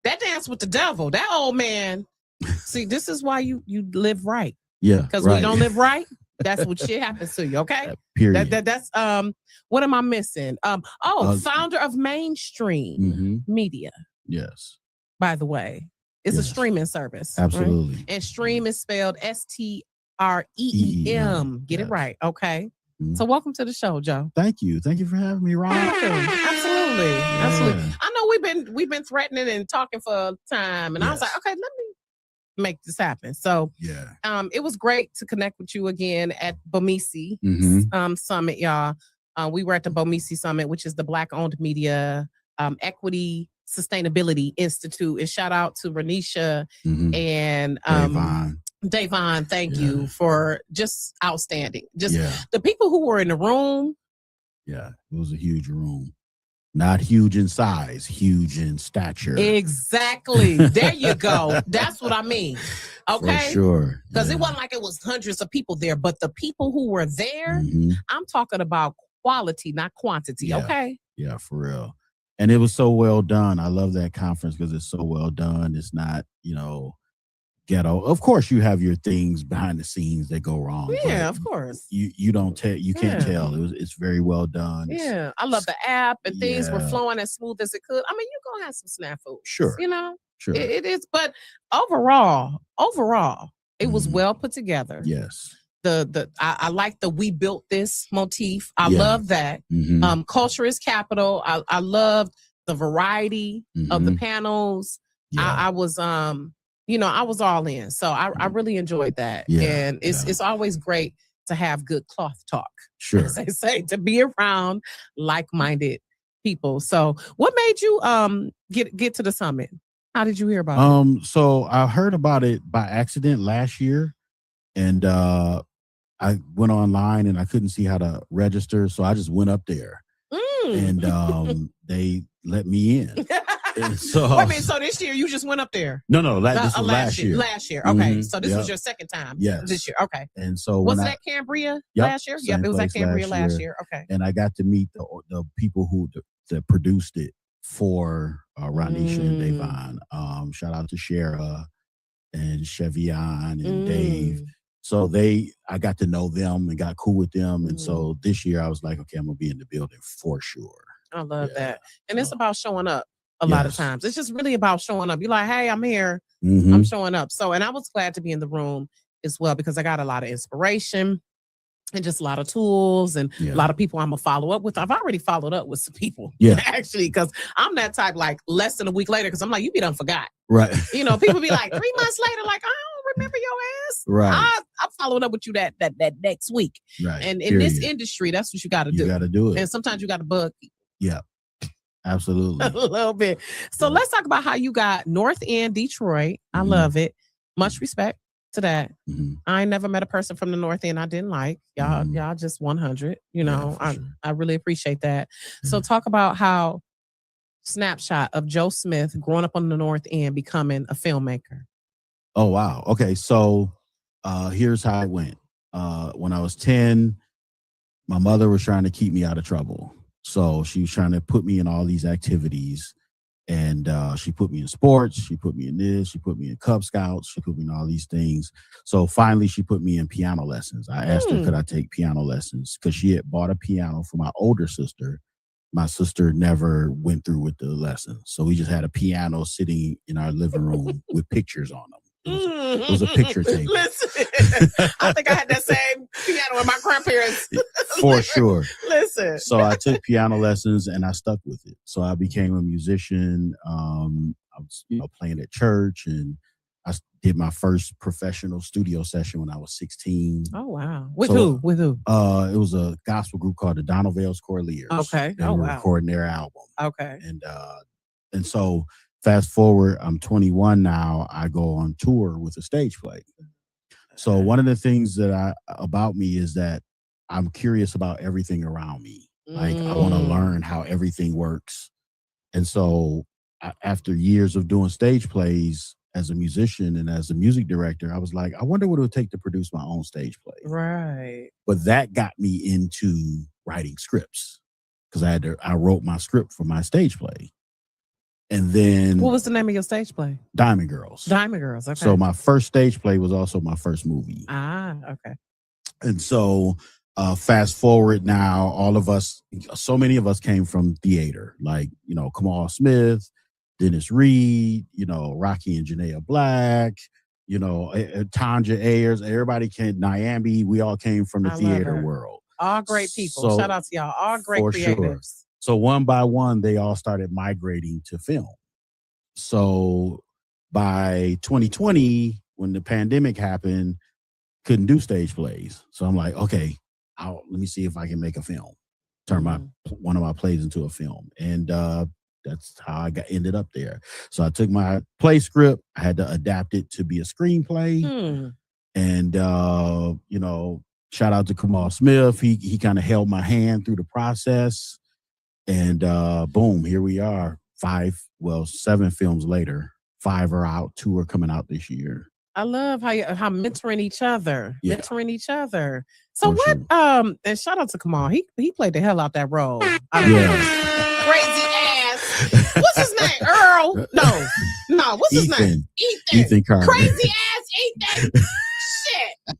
that Dance with the Devil, that old man. See, this is why you live right. Yeah. Because right. when you don't live right, that's what shit happens to you, okay? Period. That's what am I missing? Founder of Mainstream Media, Yes. by the way. It's a Yes. streaming service. right? Absolutely. And stream is spelled STREEM. Get it Yes. right, okay? Mhm. So welcome to the show, Joe. Thank you. Thank you for having me, Ron. Absolutely. Yeah. I know we've been threatening and talking for a time, and I was Yes. like, okay, let me make this happen. So Yeah. it was great to connect with you again at Bomisi Summit, y'all. We were at the Bomisi Summit, which is the Black-owned media equity sustainability institute. And shout out to Renisha and Davon. Thank you for just outstanding. Just the people who were in the room. Yeah, it was a huge room. Not huge in size, huge in stature. Exactly. There you go. That's what I mean. Okay. For sure. Because it wasn't like it was hundreds of people there, but the people who were there, I'm talking about quality, not quantity. Yeah. Okay. Yeah, for real. And it was so well done. I love that conference because it's so well done. It's not, ghetto. Of course, you have your things behind the scenes that go wrong. Yeah, but of course. You don't tell. You can't Yeah. tell. It's very well done. Yeah, I love the app and things were Yeah. flowing as smooth as it could. I mean, you're gonna have some snafus. Sure. You know, Sure. it is, but overall, it was well put together. Yes. I like the "we built this" motif. I Yeah. love that. Culture is capital. I loved the variety of the panels. Yeah. I was I was all in. So I really enjoyed that. Yeah. And it's always great to have good cloth talk. Sure. As they say, to be around like-minded people. So what made you get to the summit? How did you hear about it? So I heard about it by accident last year, and I went online and I couldn't see how to register, so I just went up there, and they let me in. And so Wait a minute, so this year you just went up there? No, this was last year. Last year, okay. So this was your second time. Yes. This year, okay. And so was that Cambria last year? Yep, it was at Cambria last year. Okay. And I got to meet the people that produced it for Ronisha and Davon. Shout out to Shara and Chevian and Dave. So I got to know them and got cool with them. And so this year I was like, okay, I'm gonna be in the building for sure. I love that. And it's about showing up a lot of times. It's just really about showing up. You're like, hey, I'm here. I'm showing up. So, and I was glad to be in the room as well because I got a lot of inspiration and just a lot of tools and a lot of people I'm gonna follow up with. I've already followed up with some people, actually, because I'm that type. Like less than a week later, because I'm like, you be done forgot, right? People be like 3 months later, like I don't remember your ass, right? I followed up with you that next week, right? And in this industry, that's what you got to do. You got to do it, and sometimes you got to bug people. Yeah. Absolutely. A little bit. So let's talk about how you got North End, Detroit. I love it. Much respect to that. I ain't never met a person from the North End I didn't like. Y'all just 100. I really appreciate that. So talk about how snapshot of Joe Smith growing up on the North End becoming a filmmaker. Oh, wow. Okay. So here's how it went. When I was 10, my mother was trying to keep me out of trouble. So she was trying to put me in all these activities, and she put me in sports. She put me in this. She put me in Cub Scouts. She put me in all these things. So finally, she put me in piano lessons. I asked her, could I take piano lessons? Because she had bought a piano for my older sister. My sister never went through with the lesson. So we just had a piano sitting in our living room with pictures on them. It was a picture table. Listen, I think I had that same piano with my grandparents. For sure. Listen. So I took piano lessons and I stuck with it. So I became a musician. I was, playing at church, and I did my first professional studio session when I was 16. Oh, wow. With who? It was a gospel group called the Donalvale's Choraleers. Okay. They were recording their album. Okay. And so fast forward, I'm 21 now. I go on tour with a stage play. So one of the things about me is that I'm curious about everything around me. Like I want to learn how everything works. And so after years of doing stage plays as a musician and as a music director, I was like, I wonder what it would take to produce my own stage play. Right. But that got me into writing scripts because I wrote my script for my stage play. And then what was the name of your stage play? Diamond Girls. Diamond Girls. Okay. So my first stage play was also my first movie. Okay. And so fast forward now, all of us, so many of us came from theater, like, Kamal Smith, Dennis Reed, Rocki and Janaea Black, Tanja Ayers, everybody came, Nyambi, we all came from the theater world. All great people. Shout out to y'all. All great creatives. Sure. So one by one, they all started migrating to film. So by 2020, when the pandemic happened, couldn't do stage plays. So I'm like, okay, let me see if I can make a film. Turn one of my plays into a film. And that's how I ended up there. So I took my play script. I had to adapt it to be a screenplay. And, shout out to Kamal Smith. He kind of held my hand through the process. And boom, here we are. 7 films later. 5 are out. 2 are coming out this year. I love how mentoring each other. Yeah. Mentoring each other. So For what? sure. And shout out to Kamal. He played the hell out that role. Yeah. Crazy ass. What's his name? Earl. No. What's his name? Ethan Carter. Crazy ass Ethan. Shit.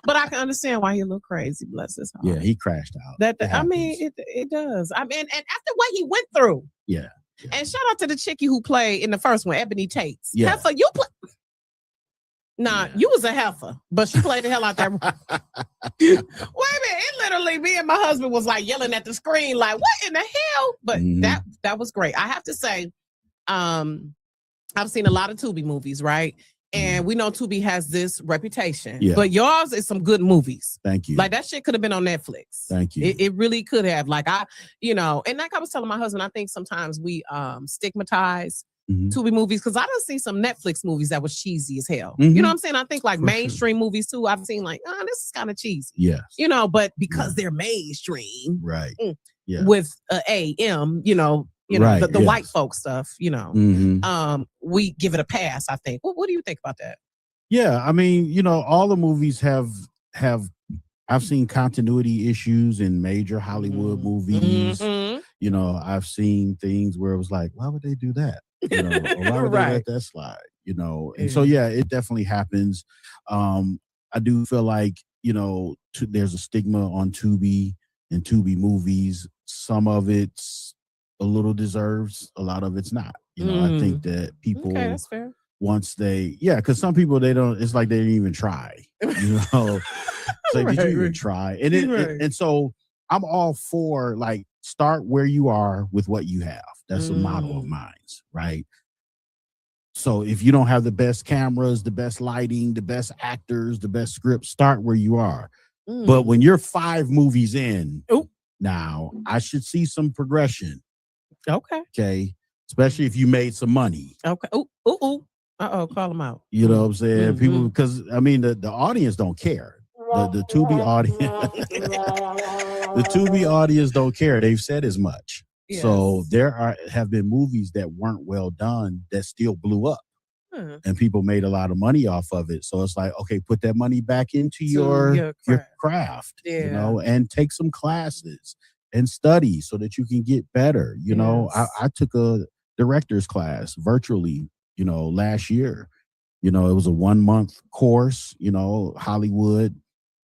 But I can understand why he a little crazy. Bless his heart. Yeah, he crashed out. I mean, it does. I mean, and after what he went through. Yeah. And shout out to the chickie who played in the first one, Ebony Tates. Yeah. Heifer, you play. Nah, you was a heifer, but she played the hell out that. Wait a minute, it literally, me and my husband was like yelling at the screen, like, what in the hell? But that was great. I have to say, I've seen a lot of Tubi movies, right? And we know Tubi has this reputation, but yours is some good movies. Thank you. Like that shit could have been on Netflix. Thank you. It really could have. Like and like I was telling my husband, I think sometimes we stigmatize Tubi movies because I done see some Netflix movies that was cheesy as hell. You know what I'm saying? I think like mainstream movies too. I've seen like, this is kind of cheesy. Yes. But because they're mainstream, right? With AM, the white folk stuff, we give it a pass, I think. What do you think about that? Yeah, I mean, all the movies have I've seen continuity issues in major Hollywood movies. I've seen things where it was like, why would they do that? Or why would they let that slide? And so it definitely happens. I do feel like, there's a stigma on Tubi and Tubi movies. Some of it's a little deserves, a lot of it's not. I think that people that's fair. Once because some people it's like they didn't even try. So did you even try? And and so I'm all for like start where you are with what you have. That's a motto of mine, right? So if you don't have the best cameras, the best lighting, the best actors, the best script, start where you are. But when you're 5 movies in, now I should see some progression. Okay. Especially if you made some money. Okay. Uh-oh, call them out. You know what I'm saying? People, because I mean the audience don't care. The Tubi audience the Tubi audience don't care. They've said as much. Yes. So there have been movies that weren't well done that still blew up. And people made a lot of money off of it. So it's like, okay, put that money back into your craft, and take some classes and study so that you can get better. I took a director's class virtually, last year. It was a 1-month course, Hollywood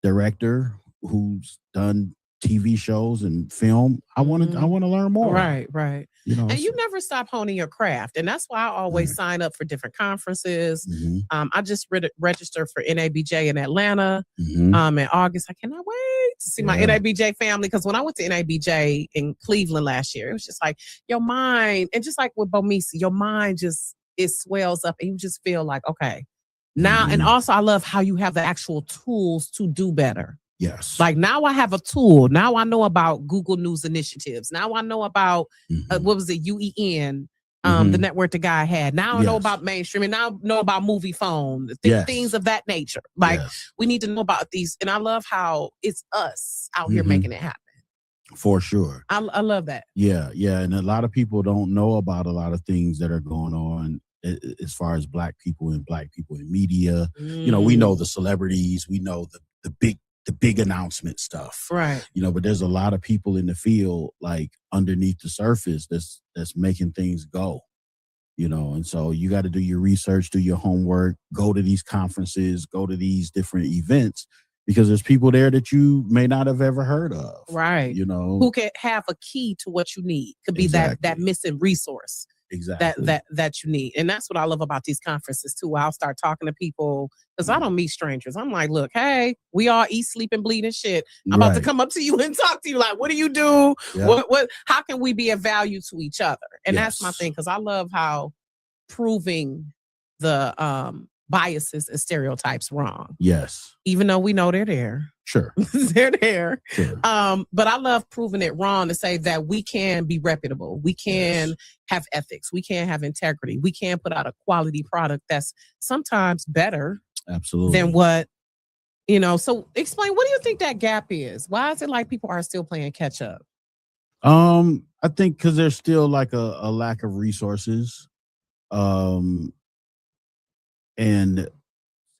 director who's done TV shows and film. I want to learn more. Right. And you never stop honing your craft. And that's why I always sign up for different conferences. I just registered for NABJ in Atlanta in August. I cannot wait to see my NABJ family. Because when I went to NABJ in Cleveland last year, it was just like your mind, and just like with Bomisi, your mind it swells up and you just feel like, okay, now, and also I love how you have the actual tools to do better. Yes. Like now I have a tool. Now I know about Google News initiatives. Now I know about, what was it, UEN, the network the guy had. Now I know about mainstream, and now I know about movie phone, things of that nature. Like we need to know about these. And I love how it's us out here making it happen. For sure. I love that. Yeah. And a lot of people don't know about a lot of things that are going on as far as black people in media. We know the celebrities, we know the big announcement stuff. Right. But there's a lot of people in the field, like underneath the surface, that's making things go. And so you got to do your research, do your homework, go to these conferences, go to these different events, because there's people there that you may not have ever heard of. Right. Who can have a key to what you need. Could be that missing resource. Exactly. That you need. And that's what I love about these conferences too. I'll start talking to people because I don't meet strangers. I'm like, look, hey, we all eat, sleep, and bleed and shit. I'm about to come up to you and talk to you. Like, what do you do? What how can we be of value to each other? And that's my thing, because I love how proving the biases and stereotypes wrong. Yes. Even though we know they're there. Sure. They're there. Sure. But I love proving it wrong to say that we can be reputable. We can have ethics. We can have integrity. We can put out a quality product that's sometimes better than what, so explain, what do you think that gap is? Why is it like people are still playing catch up? I think because there's still like a lack of resources. And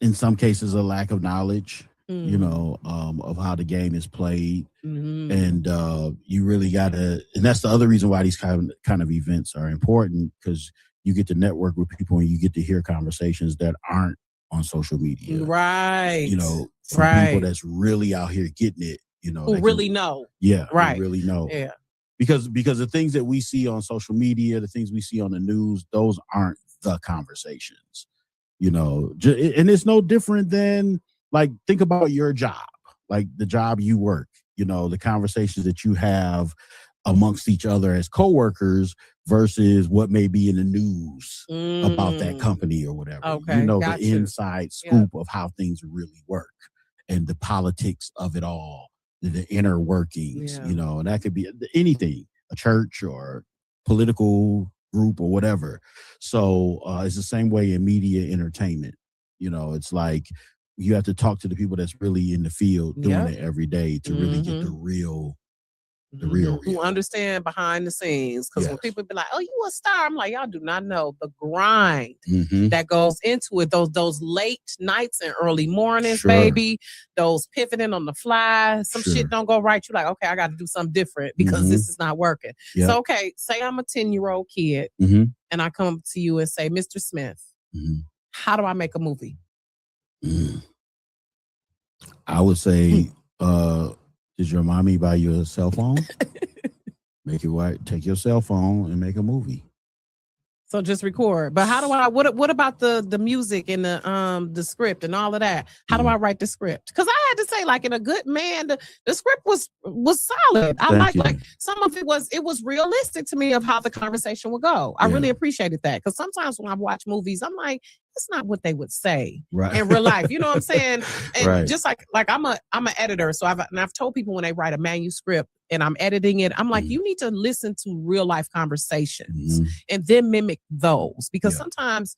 in some cases, a lack of knowledge. you know, of how the game is played. Mhm. And you really gotta, and that's the other reason why these kind of events are important, because you get to network with people and you get to hear conversations that aren't on social media. Right. You know, from people that's really out here getting it, you know, who really know. Yeah, Right. who really know. Yeah. Because the things that we see on social media, the things we see on the news, those aren't the conversations, you know. And it's no different than, like, think about your job, like the job you work, you know, the conversations that you have amongst each other as coworkers versus what may be in the news about that company or whatever. Okay, you know, got the you. inside scoop of how things really work and the politics of it all, the inner workings, you know, and that could be anything, a church or political group or whatever. So it's the same way in media entertainment. You know, it's like you have to talk to the people that's really in the field doing it every day to really get the real who understand behind the scenes. Because when people be like, "Oh, you a star," I'm like, y'all do not know the grind that goes into it. Those late nights and early mornings, baby. Those pivoting on the fly. Some shit don't go right. You're like, okay, I got to do something different because this is not working. So, okay, say I'm a 10-year-old kid and I come to you and say, Mr. Smith, how do I make a movie? I would say, did your mommy buy you a cell phone? Make it right. Take your cell phone and make a movie. So just record. But how do I? What about the music and the script and all of that? How do I write the script? Because I had to say, like, in A Good Man, the script was solid. I like some of it was realistic to me of how the conversation would go. I really appreciated that, because sometimes when I watch movies, I'm like, it's not what they would say in real life. You know what I'm saying? And just like I'm an editor, so I've told people when they write a manuscript and I'm editing it, I'm like, you need to listen to real life conversations and then mimic those, because sometimes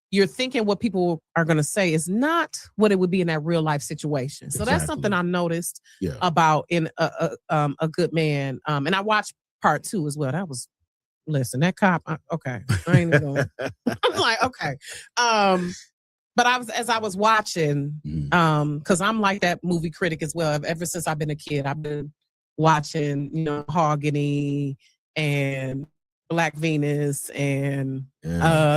you're thinking what people are going to say is not what it would be in that real life situation. So that's something I noticed about in A Good Man. And I watched part 2 as well. That was, listen, that cop. Okay, I ain't even going. I'm like, okay. But as I was watching, because I'm like that movie critic as well. Ever since I've been a kid, I've been watching, Mahogany and Black Venus and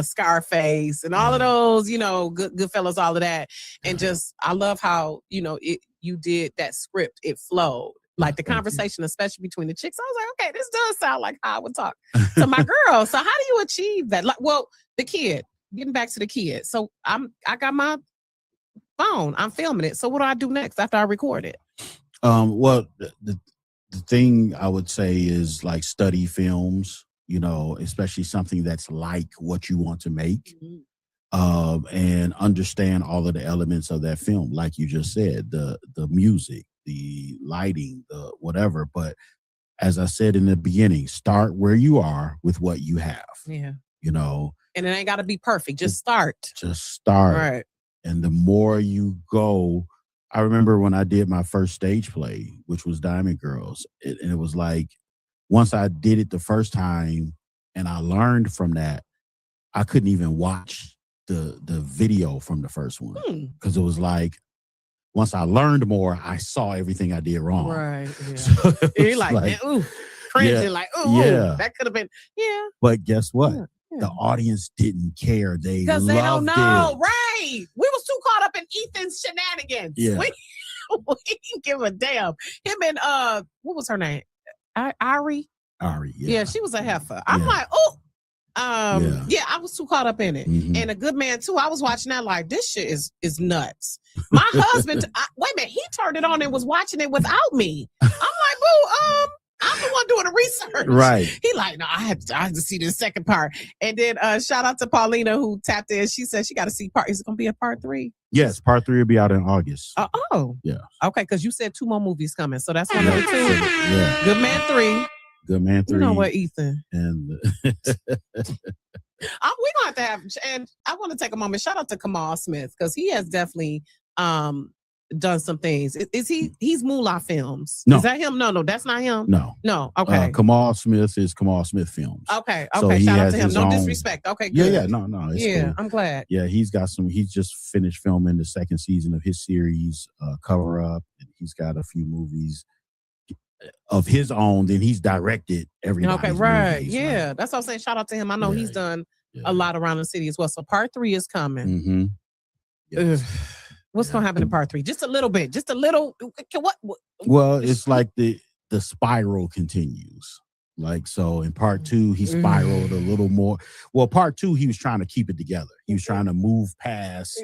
Scarface and all of those, Goodfellas, all of that. And just, I love how, you did that script. It flowed. Like the conversation, especially between the chicks. I was like, okay, this does sound like how I would talk to my girl. So how do you achieve that? Like, well, the kid, getting back to the kid. So I got my phone. I'm filming it. So what do I do next after I record it? Well, the thing I would say is, like, study films, especially something that's like what you want to make, and understand all of the elements of that film. Like you just said, the music, the lighting, the whatever. But as I said in the beginning, start where you are with what you have. Yeah. And it ain't got to be perfect. Just start. Just start. Right. And the more you go, I remember when I did my first stage play, which was Diamond Girls, and it was like, once I did it the first time and I learned from that, I couldn't even watch the video from the first one, because it was like, once I learned more, I saw everything I did wrong. Right. Yeah. So you're like, ooh, cringing, like, ooh, that could have been, But guess what? The audience didn't care. Because they don't know. Right. We was too caught up in Ethan's shenanigans. Yeah. We didn't give a damn. Him and what was her name? Ari. Yeah, she was a heifer. I'm like, oh. I was too caught up in it. And A Good Man too. I was watching that like, this shit is nuts. My husband, wait a minute, he turned it on and was watching it without me. I'm like, boo, I'm the one doing the research. Right. He like, no, I had to see the second part. And then shout out to Paulina who tapped in. She said she got to see part. Is it going to be a part 3? Yes, part 3 will be out in August. Yeah. Okay, because you said 2 more movies coming, so that's one of the 2. Yeah. Good Man 3. Good Man 3. You know what, Ethan? And we're going to have, and I want to take a moment. Shout out to Kamal Smith, because he has definitely done some things. Is he? He's Moolah Films. No. Is that him? No, that's not him. No. Okay. Kamal Smith is Kamal Smith Films. Okay. So he Shout out has to him. his No own- disrespect. Okay. Good. Yeah. No. It's cool. I'm glad. Yeah, he's just finished filming the second season of his series, Cover Up. And he's got a few movies of his own. Then he's directed everybody's Okay. Right. movies, Yeah. right? That's what I'm saying. Shout out to him. I know Yeah, he's done Yeah. a lot around the city as well. So part 3 is coming. Mm-hmm. Ugh. What's gonna happen in part 3? Just a little bit. Just a little. What? Well, it's like the spiral continues. Like, so in part 2, he spiraled a little more. Well, part 2, he was trying to keep it together. He was trying to move past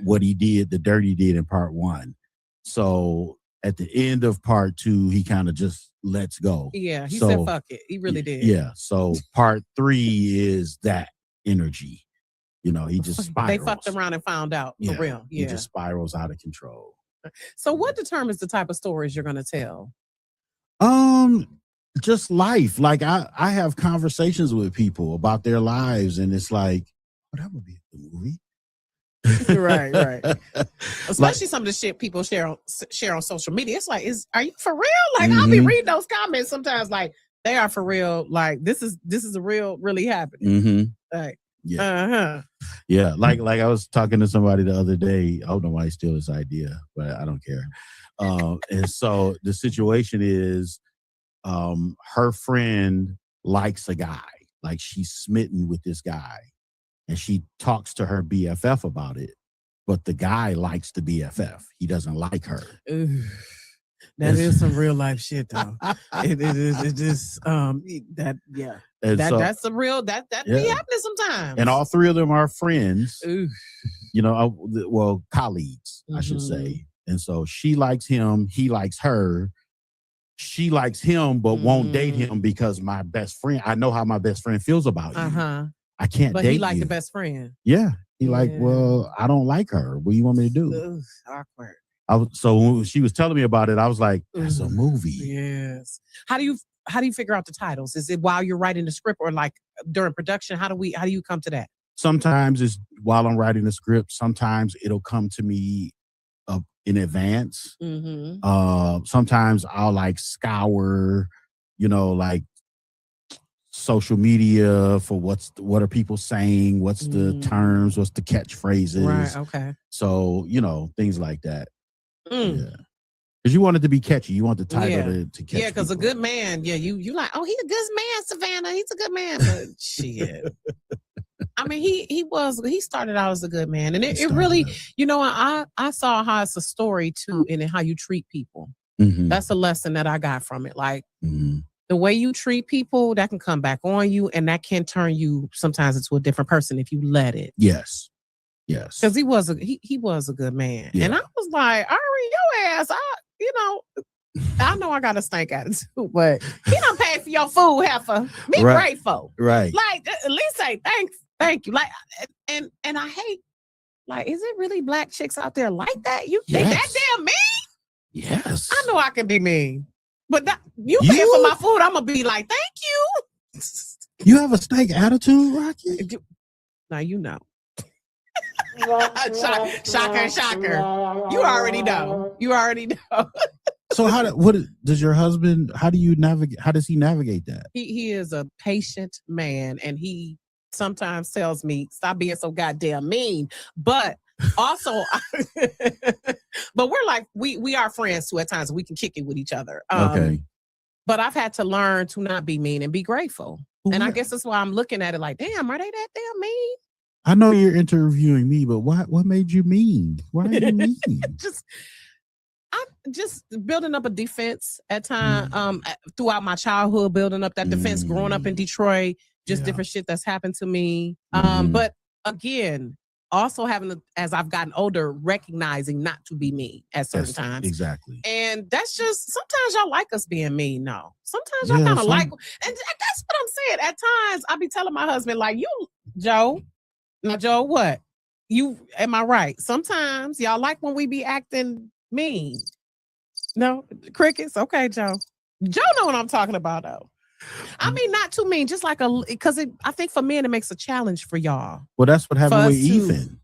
what he did, the dirt he did in part 1. So at the end of part 2, he kind of just lets go. Yeah, he So, said fuck it. He really did. Yeah. So part 3 is that energy. You know, he just spirals. They fucked around and found out for real. Yeah. He just spirals out of control. So what determines the type of stories you're gonna tell? Just life. Like I have conversations with people about their lives, and it's like, oh, that would be a good movie. right. Especially some of the shit people share on social media. It's like, are you for real? Like, I'll be reading those comments sometimes, like, they are for real. Like, this is a real, really happening. Like, yeah. Yeah. Like I was talking to somebody the other day. I don't know why he steal this idea, but I don't care. And so the situation is, her friend likes a guy, like she's smitten with this guy, and she talks to her BFF about it, but the guy likes the BFF. He doesn't like her. That is some real life shit, though. It just that's the real that be happening sometimes. And all 3 of them are friends. You know, colleagues, I should say. And so she likes him, he likes her. She likes him, but won't date him because my best friend. I know how my best friend feels about you. I can't but date he like you. the best friend. Yeah, he like. Well, I don't like her. What do you want me to do? Awkward. So when she was telling me about it, I was like, "That's a movie." Yes. How do you figure out the titles? Is it while you're writing the script or like during production? How do you come to that? Sometimes it's while I'm writing the script. Sometimes it'll come to me in advance. Sometimes I'll like scour, like social media for what are people saying, what's the terms, what's the catchphrases. Right. Okay. So, things like that. Yeah. Because you want it to be catchy. You want the title to catch. Yeah, because a good man, you like, oh, he's a good man, Savannah. He's a good man. But shit. I mean, he started out as a good man. And it really, I saw how it's a story too, and how you treat people. That's a lesson that I got from it. Like the way you treat people, that can come back on you, and that can turn you sometimes into a different person if you let it. Yes. Because he was a good man. Yeah. And I was like, Ari, your ass, I know I got a stank attitude, but he don't pay for your food, heifer. Be grateful. Right. Like, at least say thank you. Like, and I hate, like, is it really black chicks out there like that? You think that damn mean? Yes. I know I can be mean, but you paying for my food, I'm gonna be like, thank you. You have a stank attitude, Rocki? Now you know. Shocker. You already know. So what does your husband, how does he navigate that? He is a patient man, and he sometimes tells me, stop being so goddamn mean. But also, but we're like, we are friends too at times. We can kick it with each other. Okay. But I've had to learn to not be mean and be grateful. And I guess that's why I'm looking at it like, damn, are they that damn mean? I know you're interviewing me, but what made you mean? Why are you mean? I'm just building up a defense at time throughout my childhood, building up that defense, growing up in Detroit, just different shit that's happened to me. But again, also as I've gotten older, recognizing not to be mean at certain times. Exactly. And that's just, sometimes y'all like us being mean. No, sometimes y'all kind of like, and that's what I'm saying. At times I be telling my husband, like, Joe, what? Am I right? Sometimes y'all like when we be acting mean. No, crickets. Okay, Joe know what I'm talking about, though. I mean, not too mean, just like because I think for men it makes a challenge for y'all. Well, that's what happened with Ethan.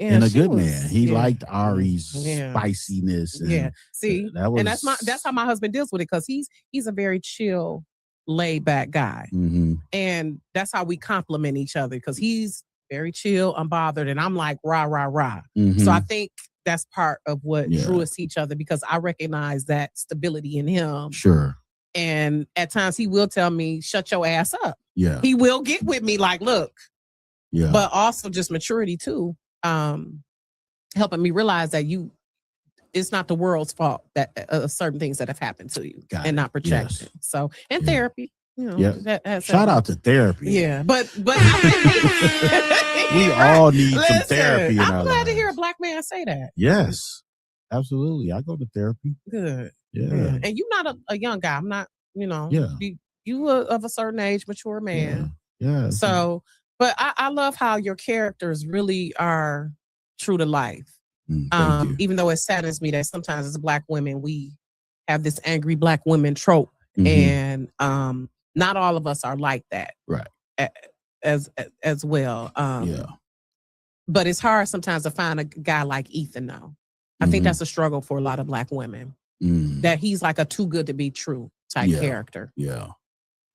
Yeah, and a she good was- man. He yeah. liked Ari's Yeah. spiciness. And Yeah. See, that was, and that's how my husband deals with it, because he's a very chill, laid back guy. Mhm. And that's how we complement each other, because he's very chill, unbothered, and I'm like rah, rah, rah. Mhm. So I think that's part of what Yeah. drew us to each other, because I recognize that stability in him. Sure. And at times he will tell me, shut your ass up. Yeah. He will get with me like, look, Yeah. but also just maturity too. Helping me realize that it's not the world's fault that certain things that have happened to you, Got and it. not projecting. Yes. So, and Yeah. therapy, Yeah. that has Shout helped. out to therapy. Yeah, but We all need some Listen, therapy in I'm our glad to hear a lives. black man say that. Yes. Absolutely. I go to therapy. Good. Yeah. And you're not a young guy. I'm not, Yeah. you are of a certain age, mature Yeah. man. Yeah. So, but I love how your characters really are true to life. Thank you. Even though it saddens me that sometimes as Black women, we have this angry Black women trope. Mhm. And not all of us are like that. Right. As well. Yeah. But it's hard sometimes to find a guy like Ethan, though. I think Mhm. that's a struggle for a lot of Black women. Mm. That he's like a too good to be true type Yeah. character Yeah.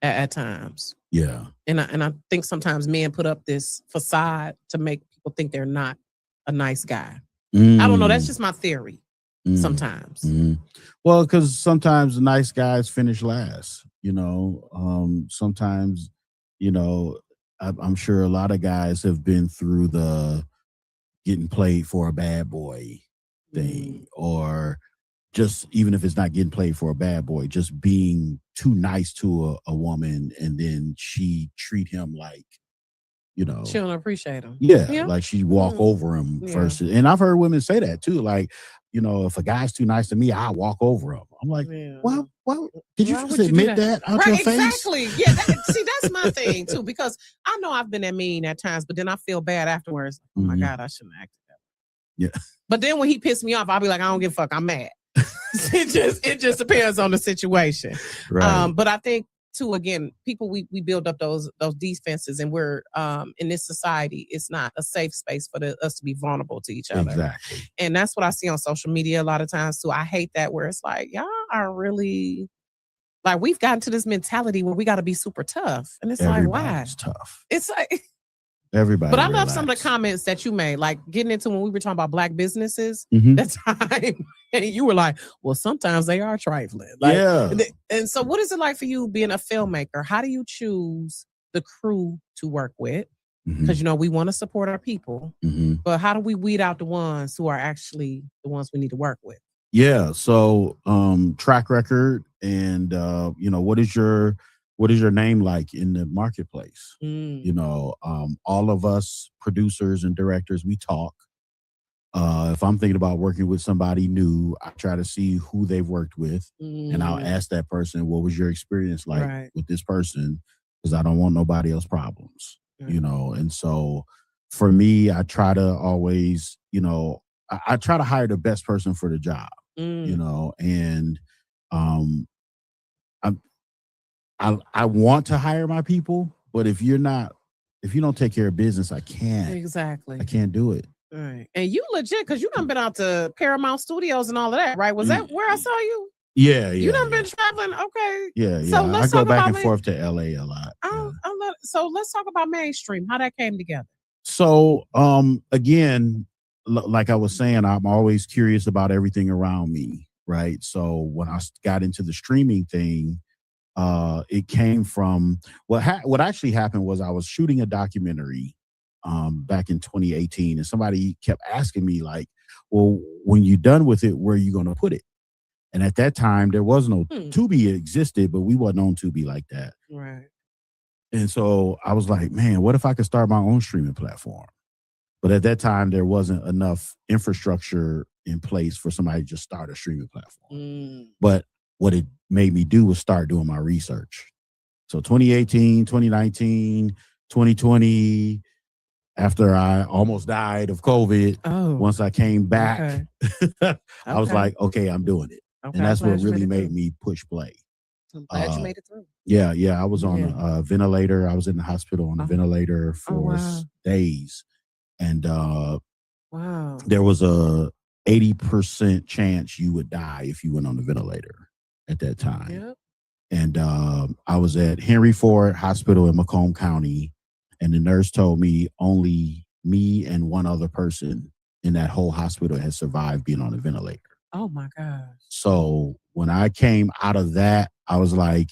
at times. Yeah. And I think sometimes men put up this facade to make people think they're not a nice guy. I don't know. That's just my theory. Sometimes. Mhm. Well, because sometimes the nice guys finish last. Sometimes, I'm sure a lot of guys have been through the getting played for a bad boy thing, or just even if it's not getting played for a bad boy, just being too nice to a woman, and then she treat him like, She don't appreciate him. yeah, like she walk over him Yeah. first. And I've heard women say that too. Like, if a guy's too nice to me, I walk over him. I'm like, Yeah. well, did you Why just would you do admit that out your Right, face? exactly. Yeah, that's my thing too, because I know I've been that mean at times, but then I feel bad afterwards. Oh my Mhm. God, I shouldn't have acted that way. Yeah. But then when he pissed me off, I'll be like, I don't give a fuck. I'm mad. it just depends on the situation. Right. But I think too, again, people we build up those defenses, and we're in this society, it's not a safe space for us to be vulnerable to each other. Exactly. And that's what I see on social media a lot of times too. I hate that, where it's like, y'all are really like, we've gotten to this mentality where we got to be super tough, and it's like, why? Everybody's tough. It's like, Everybody. but I love some of the relax. comments that you made, like getting into when we were talking about Black businesses Mhm. that time, and you were like, well, sometimes they are trifling. Like, Yeah. And so what is it like for you being a filmmaker? How do you choose the crew to work with? Mhm. Because, we want to support our people, Mhm. but how do we weed out the ones who are actually the ones we need to work with? Yeah. So, track record, and what is your name like in the marketplace? All of us producers and directors, we talk. If I'm thinking about working with somebody new, I try to see who they've worked with, and I'll ask that person, what was your experience like Right. with this person? Because I don't want nobody else's problems, Right. And so for me, I try to always, I try to hire the best person for the job, and I want to hire my people, but if you don't take care of business, I Exactly. can't do it. Right. And you legit, because you done been out to Paramount Studios and all of that, right? Was that where I saw you? Yeah. You done been traveling? Okay. Yeah. So I let's go talk back about and me. forth to LA a lot. So let's talk about mainstream, how that came together. So, again, like I was saying, I'm always curious about everything around me, right? So when I got into the streaming thing, it came from what actually happened was I was shooting a documentary back in 2018, and somebody kept asking me like, well, when you're done with it, where are you going to put it? And at that time, there was no Tubi existed, but we wasn't on Tubi like that. Right. And so I was like, man, what if I could start my own streaming platform? But at that time, there wasn't enough infrastructure in place for somebody to just start a streaming platform. But what it made me do was start doing my research. So 2018, 2019, 2020, after I almost died of COVID, once I came back, I was like, okay, I'm doing it. Okay, And that's I'm what glad you really made it made me push play. I'm glad you made it through. Yeah. I was on a ventilator. I was in the hospital on a ventilator for wow. days. And Wow. There was a 80% chance you would die if you went on the ventilator at that time. Yep. And I was at Henry Ford Hospital in Macomb County, and the nurse told me only me and one other person in that whole hospital had survived being on a ventilator. Oh my gosh. So when I came out of that, I was like,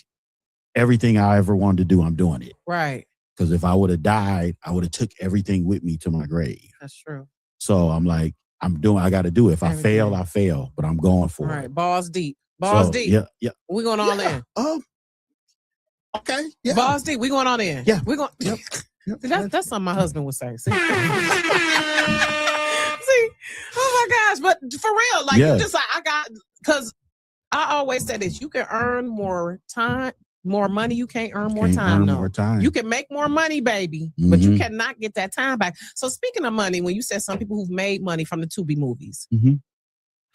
everything I ever wanted to do, I'm doing it. Right. Because if I would have died, I would have took everything with me to my grave. That's true. So I'm like, I got to do it. If I fail, I fail, but I'm going for All right. it. Balls deep. Balls deep. Yeah, yeah. We're going all in. Okay. Yeah. Balls deep. We're going all in. Yeah. We're going. Yep. That's something my husband would say. See? See? Oh my gosh. But for real, like you just like because I always say this, you can earn more time, more money. You can't earn more time. No. More time. You can make more money, baby, but you cannot get that time back. So speaking of money, when you said some people who've made money from the Tubi movies,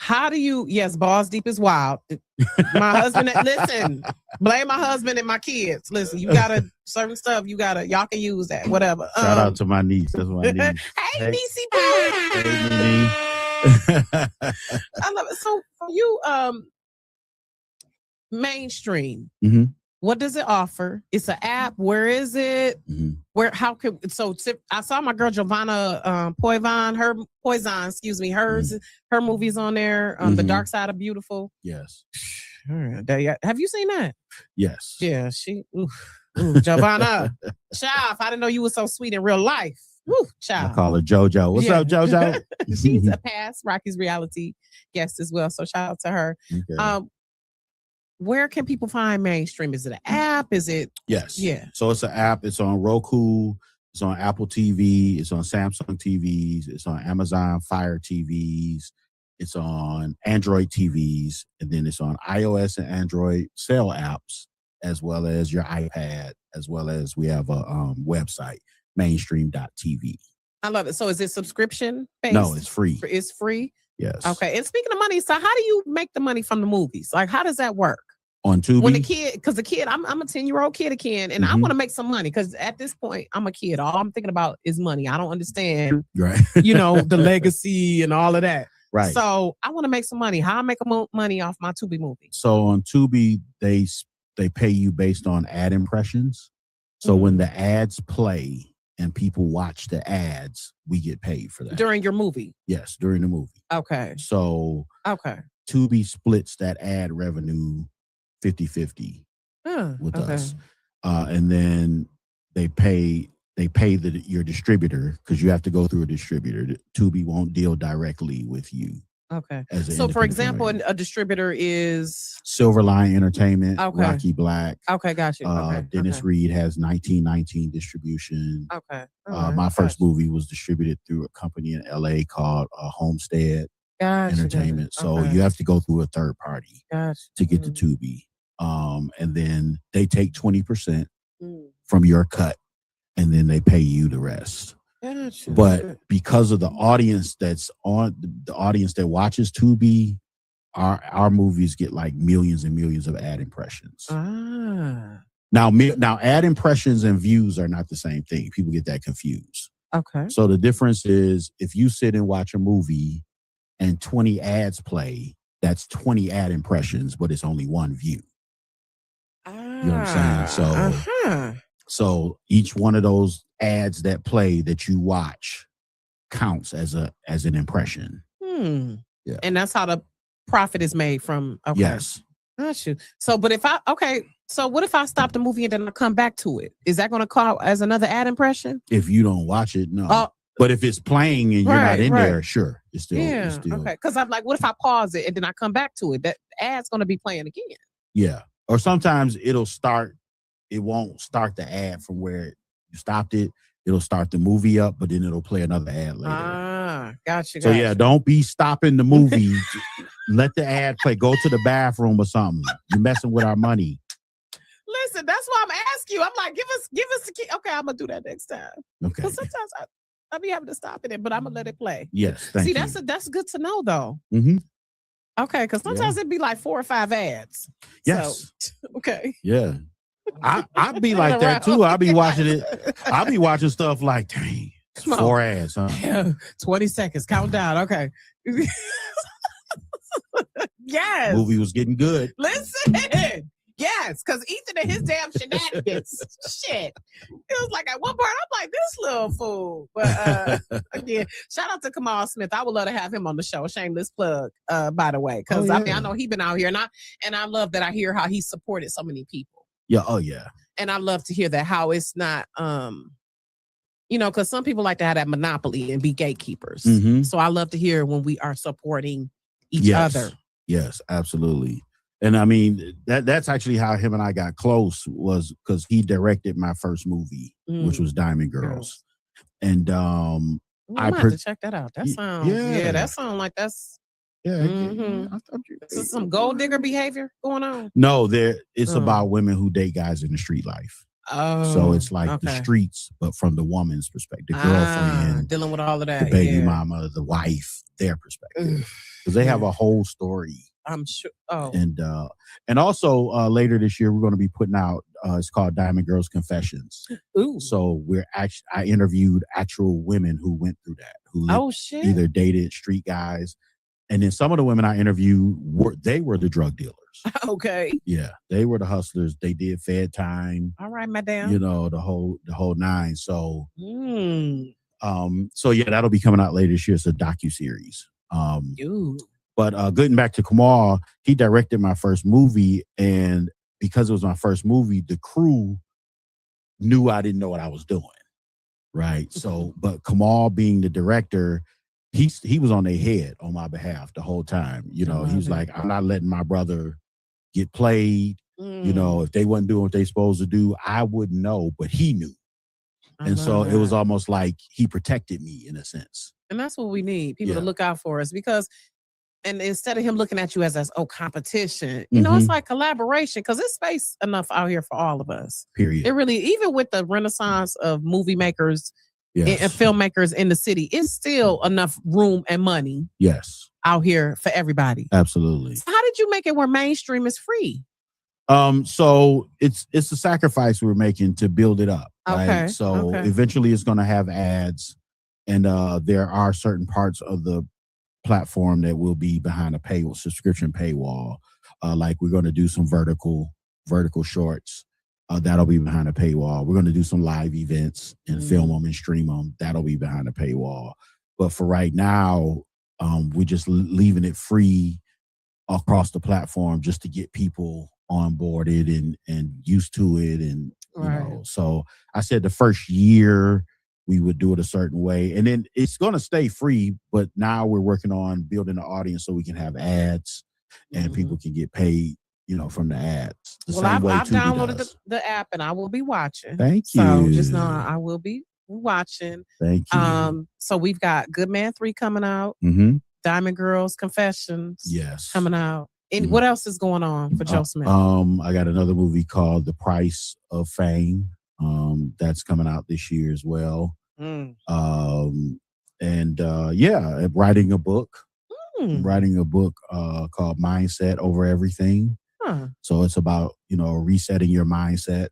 how do you, yes, balls deep is wild. My husband, listen, blame my husband and my kids. Listen, you gotta, certain stuff, y'all can use that, whatever. Shout out to my niece. That's my niece. Hey, Niecey Poo. Hey, I love it. So for you, mainstream, what does it offer? It's an app. Where is it? Where? How can? So I saw my girl Giovanna Poivon. Her movie's on there. The Dark Side of Beautiful. Yes. Have you seen that? Yes. Yeah. Ooh, Giovanna. Child, I didn't know you were so sweet in real life. Woo, child. I call her JoJo. What's up, JoJo? She's a past Rocky's reality guest as well. So shout out to her. Okay. Where can people find mainstream? Is it an app? Is it? Yes. Yeah. So it's an app. It's on Roku. It's on Apple TV. It's on Samsung TVs. It's on Amazon Fire TVs. It's on Android TVs. And then it's on iOS and Android cell apps, as well as your iPad, as well as we have a website, mainstream.tv. I love it. So is it subscription based? No, it's free. It's free? Yes. Okay. And speaking of money, so how do you make the money from the movies? Like, how does that work? On Tubi? When I'm a 10-year-old kid again, and I want to make some money because at this point, I'm a kid. All I'm thinking about is money. I don't understand, right? The legacy and all of that. Right. So I want to make some money. How I make money off my Tubi movie? So on Tubi, they pay you based on ad impressions. So when the ads play and people watch the ads, we get paid for that. During your movie? Yes, during the movie. Okay. So Tubi splits that ad revenue 50-50 with us. And then they pay your distributor, because you have to go through a distributor. Tubi won't deal directly with you. Okay. So for example, a distributor is Silverline Entertainment, Rocki Black. Okay, got you. Dennis Reed has 1919 distribution. Okay. My first movie was distributed through a company in LA called Homestead Entertainment. So you have to go through a third party to get to Tubi. And then they take 20% from your cut, and then they pay you the rest. Gotcha. But because of the audience that's on, the audience that watches Tubi, our movies get like millions and millions of ad impressions. Now ad impressions and views are not the same thing. People get that confused. Okay. So the difference is, if you sit and watch a movie and 20 ads play, that's 20 ad impressions, but it's only one view. You know what I'm saying? So each one of those ads that play that you watch counts as an impression. Yeah. And that's how the profit is made from. Okay. Yes. Got you. So, but so what if I stop the movie and then I come back to it? Is that going to call as another ad impression? If you don't watch it, no. But if it's playing and you're not in there, sure. It's still. Okay. Because I'm like, what if I pause it and then I come back to it? That ad's going to be playing again. Yeah. Or sometimes it won't start the ad from where you stopped it. It'll start the movie up, but then it'll play another ad later. Gotcha. So yeah, don't be stopping the movie. Let the ad play. Go to the bathroom or something. You're messing with our money. Listen, that's why I'm asking you. I'm like, give us the key. Okay, I'm gonna do that next time. Okay. Because sometimes I'll be having to stop it, but I'm gonna let it play. Yes. Thank you. That's good to know though. Mm-hmm. Okay, because sometimes it'd be like 4 or 5 ads. Yes. So, okay. Yeah. I'd be like that too. I'll be watching it. I'll be watching stuff like, dang, Come on. 4 ads, huh? 20 seconds. Countdown. Okay. Yes. Movie was getting good. Listen. Yes, because Ethan and his damn shenanigans. Shit. It was like at one part, I'm like, this little fool. But again, shout out to Kamal Smith. I would love to have him on the show. Shameless plug, by the way. Because I mean, I know he's been out here, and I love that I hear how he supported so many people. Yeah, oh yeah. And I love to hear that how it's not because some people like to have that monopoly and be gatekeepers. Mhm. So I love to hear when we are supporting each other. Yes, absolutely. And I mean, that's actually how him and I got close, was because he directed my first movie, which was Diamond Girls. And I have to check that out. That sounds that sounds like that's this is some gold digger behavior going on. No, it's about women who date guys in the street life. Oh, so it's like the streets, but from the woman's perspective, the girlfriend, dealing with all of that, the baby mama, the wife, their perspective, because they have a whole story. I'm sure. Oh, and also later this year we're going to be putting out. It's called Diamond Girls Confessions. Ooh. So I interviewed actual women who went through that, who either dated street guys, and then some of the women I interviewed were the drug dealers. Okay. Yeah, they were the hustlers. They did Fed time. All right, madam. The whole nine. So, so yeah, that'll be coming out later this year. It's a docuseries. But getting back to Kamal, he directed my first movie, and because it was my first movie, the crew knew I didn't know what I was doing, right? So, but Kamal being the director, he was on their head on my behalf the whole time. He was like, I'm not letting my brother get played. If they wasn't doing what they supposed to do, I wouldn't know, but he knew. And so it was almost like he protected me in a sense. And that's what we need, people to look out for us, because and instead of him looking at you as competition, it's like collaboration, because there's space enough out here for all of us. Period. It really, even with the renaissance of movie makers and filmmakers in the city, it's still enough room and money out here for everybody. Absolutely. So how did you make it where mainstream is free? So it's a sacrifice we're making to build it up. Okay. Right? So eventually it's going to have ads, and there are certain parts of the platform that will be behind a subscription paywall. Like we're going to do some vertical shorts. That'll be behind a paywall. We're going to do some live events and film them and stream them. That'll be behind a paywall. But for right now, we're just leaving it free across the platform just to get people onboarded and used to it. And, so I said the first year we would do it a certain way, and then it's going to stay free. But now we're working on building the audience so we can have ads and people can get paid, from the ads. I've downloaded the app, and I will be watching. Thank you. So just know I will be watching. Thank you. So we've got Good Man 3 coming out. Diamond Girls Confessions. Yes. Coming out. And what else is going on for Joe Smith? I got another movie called The Price of Fame. That's coming out this year as well. I'm writing a book. I'm writing a book called Mindset Over Everything. So it's about, resetting your mindset,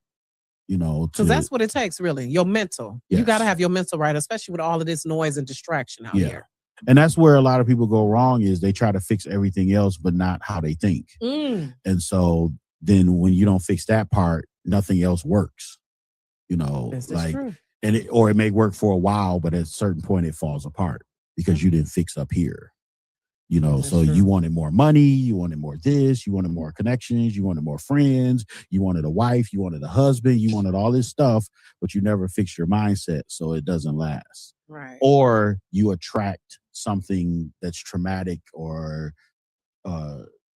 because that's what it takes, really. Your mental. Yes. You got to have your mental right, especially with all of this noise and distraction out here. And that's where a lot of people go wrong, is they try to fix everything else, but not how they think. And so then when you don't fix that part, nothing else works, This is true. And it may work for a while, but at a certain point it falls apart because you didn't fix up here, so you wanted more money, you wanted more this, you wanted more connections, you wanted more friends, you wanted a wife, you wanted a husband, you wanted all this stuff, but you never fixed your mindset. So it doesn't last. Right. Or you attract something that's traumatic or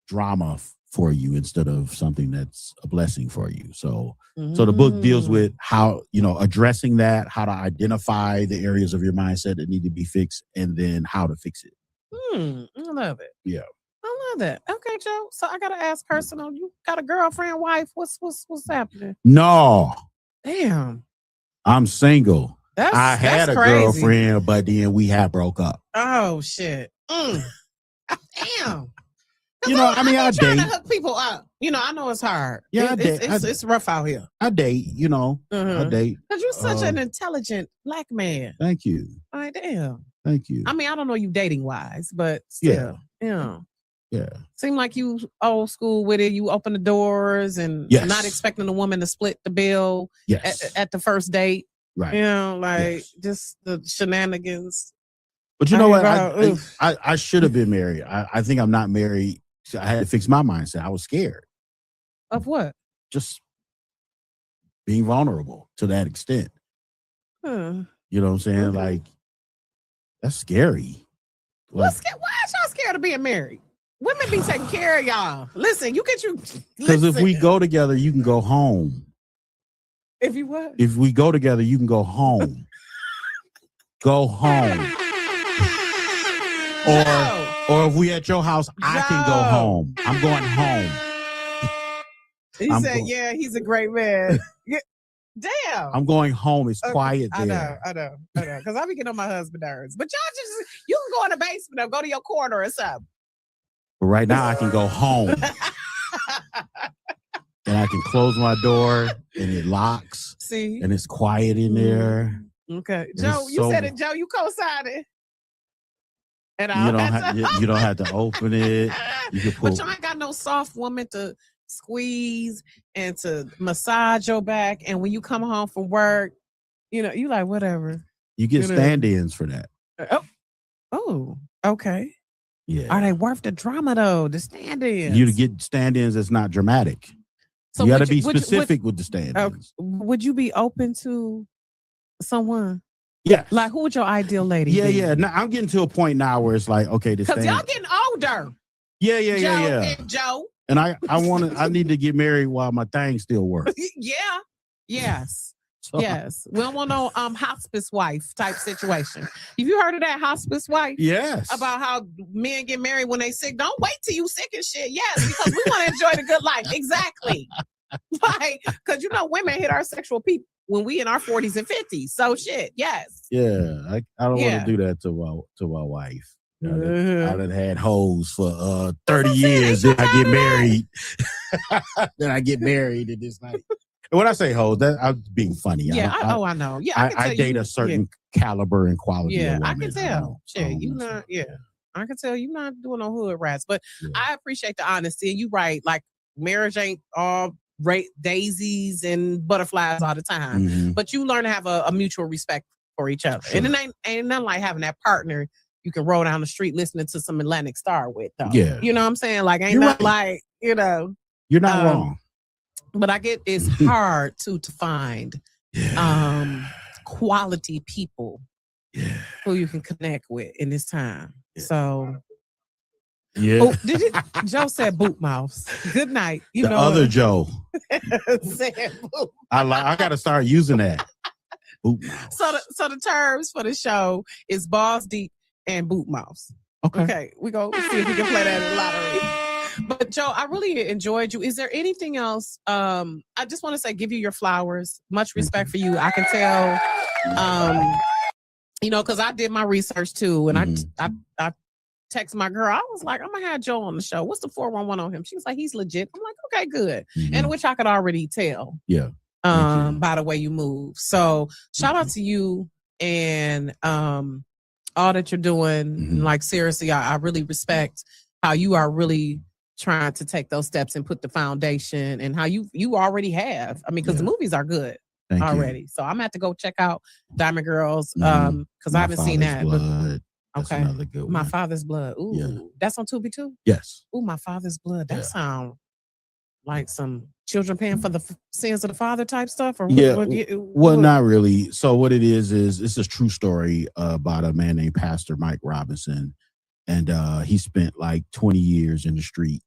drama for you instead of something that's a blessing for you. So the book deals with how, addressing that, how to identify the areas of your mindset that need to be fixed, and then how to fix it. I love it. Yeah. I love that. Okay, Joe. So I gotta ask personal. You got a girlfriend, wife? What's happening? No. Damn. I'm single. I had a crazy. girlfriend, but then we had broke up. Oh shit. Damn. You know, I mean, I be trying date. to hook people up. You know, I know it's hard. Yeah, It's rough out here. I date. You know, I date. Because you're such an intelligent black man. Thank you. All right, damn. Thank you. I mean, I don't know you dating wise, but still, Yeah. Seem like you old school with it. You open the doors and Yes. not expecting the woman to split the bill Yes. at the first date. Right. You know, like Yes. just the shenanigans. But you know what? Oof. I should have been married. I think I'm not married. I had to fix my mindset. I was scared. Of what? Just being vulnerable to that extent. Huh. You know what I'm saying? Okay. Like, that's scary. Why is y'all scared of being married? Women be taking care of y'all. Listen, Because if we go together, you can go home. If you what? If we go together, you can go home. Go home. Or if we at your house, I can go home. I'm going home. He said, yeah, he's a great man. Yeah. Damn. I'm going home. It's quiet I there. know. Because I be getting on my husband's nerves. But you can go in the basement or go to your corner or something. But right now, I can go home. And I can close my door and it locks. See? And it's quiet in there. Okay. And Joe, it's you so- said it, Joe. You co-signed it. And You don't have to open it. You can pull. But you ain't got no soft woman to squeeze and to massage your back. And when you come home from work, you know, you like, whatever. You get stand-ins for that. Oh, okay. Yeah. Are they worth the drama though? The stand-ins. You to get stand-ins that's not dramatic. So you got to would be would specific with the stand-ins. Would you be open to someone? Yeah. Like, who would your ideal lady Yeah, be? yeah. Now, I'm getting to a point now where it's like, okay, this Because thing. y'all getting older. Yeah. Joe and Joe. And I need to get married while my thing still works. Yeah. Yes. So, Yes. We don't want no hospice wife type situation. Have you heard of that hospice wife? Yes. About how men get married when they sick. Don't wait till you sick and shit. Yes, because we want to enjoy the good life. Exactly. Like, because you know, women hit our sexual peak when we in our 40s and 50s. So shit, yes. Yeah. I don't want to do that to my wife. I done had hoes for 30 years. Then I get married. Then I get married at this night. And when I say hoes, that I'm being funny. Yeah, I know. Yeah, I date a certain caliber and quality. Yeah, of I woman. can tell. Shit, you know. not. Yeah, I can tell you not doing no hood rats. But I appreciate the honesty. And you right. Like marriage ain't all daisies and butterflies all the time. Mhm. But you learn to have a mutual respect for each other. Sure. And it ain't nothing like having that partner you can roll down the street listening to some Atlantic Star with, though. Yeah. You know what I'm saying? Like, ain't You're nothing right. like, you know. You're not wrong. But I get it's hard to find quality people who you can connect with in this time. So Yeah. oh, Joe said boot mouths. Good night. You The know other Joe. said boot. I got to start using that. Boot mouth. So the terms for the show is balls deep and boot mouths. Okay, we go see if we can play that in the lottery. But Joe, I really enjoyed you. Is there anything else? I just want to say, give you your flowers. Much respect for you. I can tell, you know, because I did my research too, and I text my girl. I was like, I'm gonna have Joe on the show. What's the 411 on him? She was like, he's legit. I'm like, okay, good. And which I could already tell. Yeah. By the way you move. So shout out to you and all that you're doing. Like seriously, I really respect how you are really trying to take those steps and put the foundation, and how you already have. I mean, because the movies are good already. So I'm gonna have to go check out Diamond Girls because I haven't seen that. Blood. That's Okay, another good one. My Father's Blood. Ooh, Yeah. That's on Tubi too. Yes. Ooh, My Father's Blood. That sound like some children paying for the sins of the father type stuff, or well, not really. So what it is it's a true story about a man named Pastor Mike Robinson, and he spent like 20 years in the street,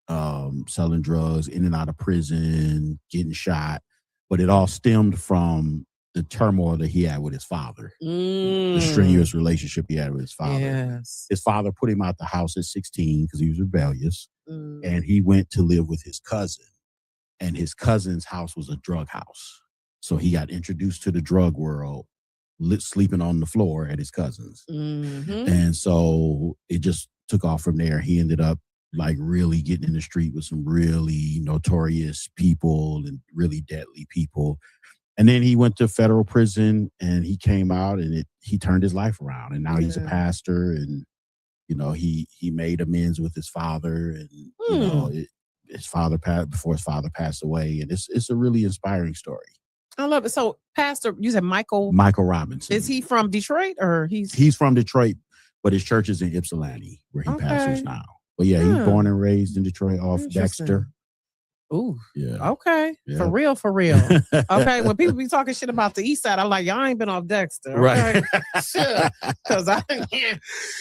selling drugs, in and out of prison, getting shot, but it all stemmed from the turmoil that he had with his father, the strenuous relationship he had with his father. Yes. His father put him out the house at 16 because he was rebellious, and he went to live with his cousin. And his cousin's house was a drug house. So he got introduced to the drug world, sleeping on the floor at his cousin's. And so it just took off from there. He ended up like really getting in the street with some really notorious people and really deadly people. And then he went to federal prison and he came out and he turned his life around. And now he's a pastor and, you know, he made amends with his father and, you know, his father passed before his father passed away. And it's a really inspiring story. I love it. So Pastor, you said Michael Robinson. Is he from Detroit or he's from Detroit, but his church is in Ypsilanti where he pastors now. But yeah, he's born and raised in Detroit off Dexter. Ooh. Yeah. Okay. Yeah. For real. Okay. When people be talking shit about the east side, I'm like, y'all ain't been off Dexter. Okay? Right. Sure. Because okay.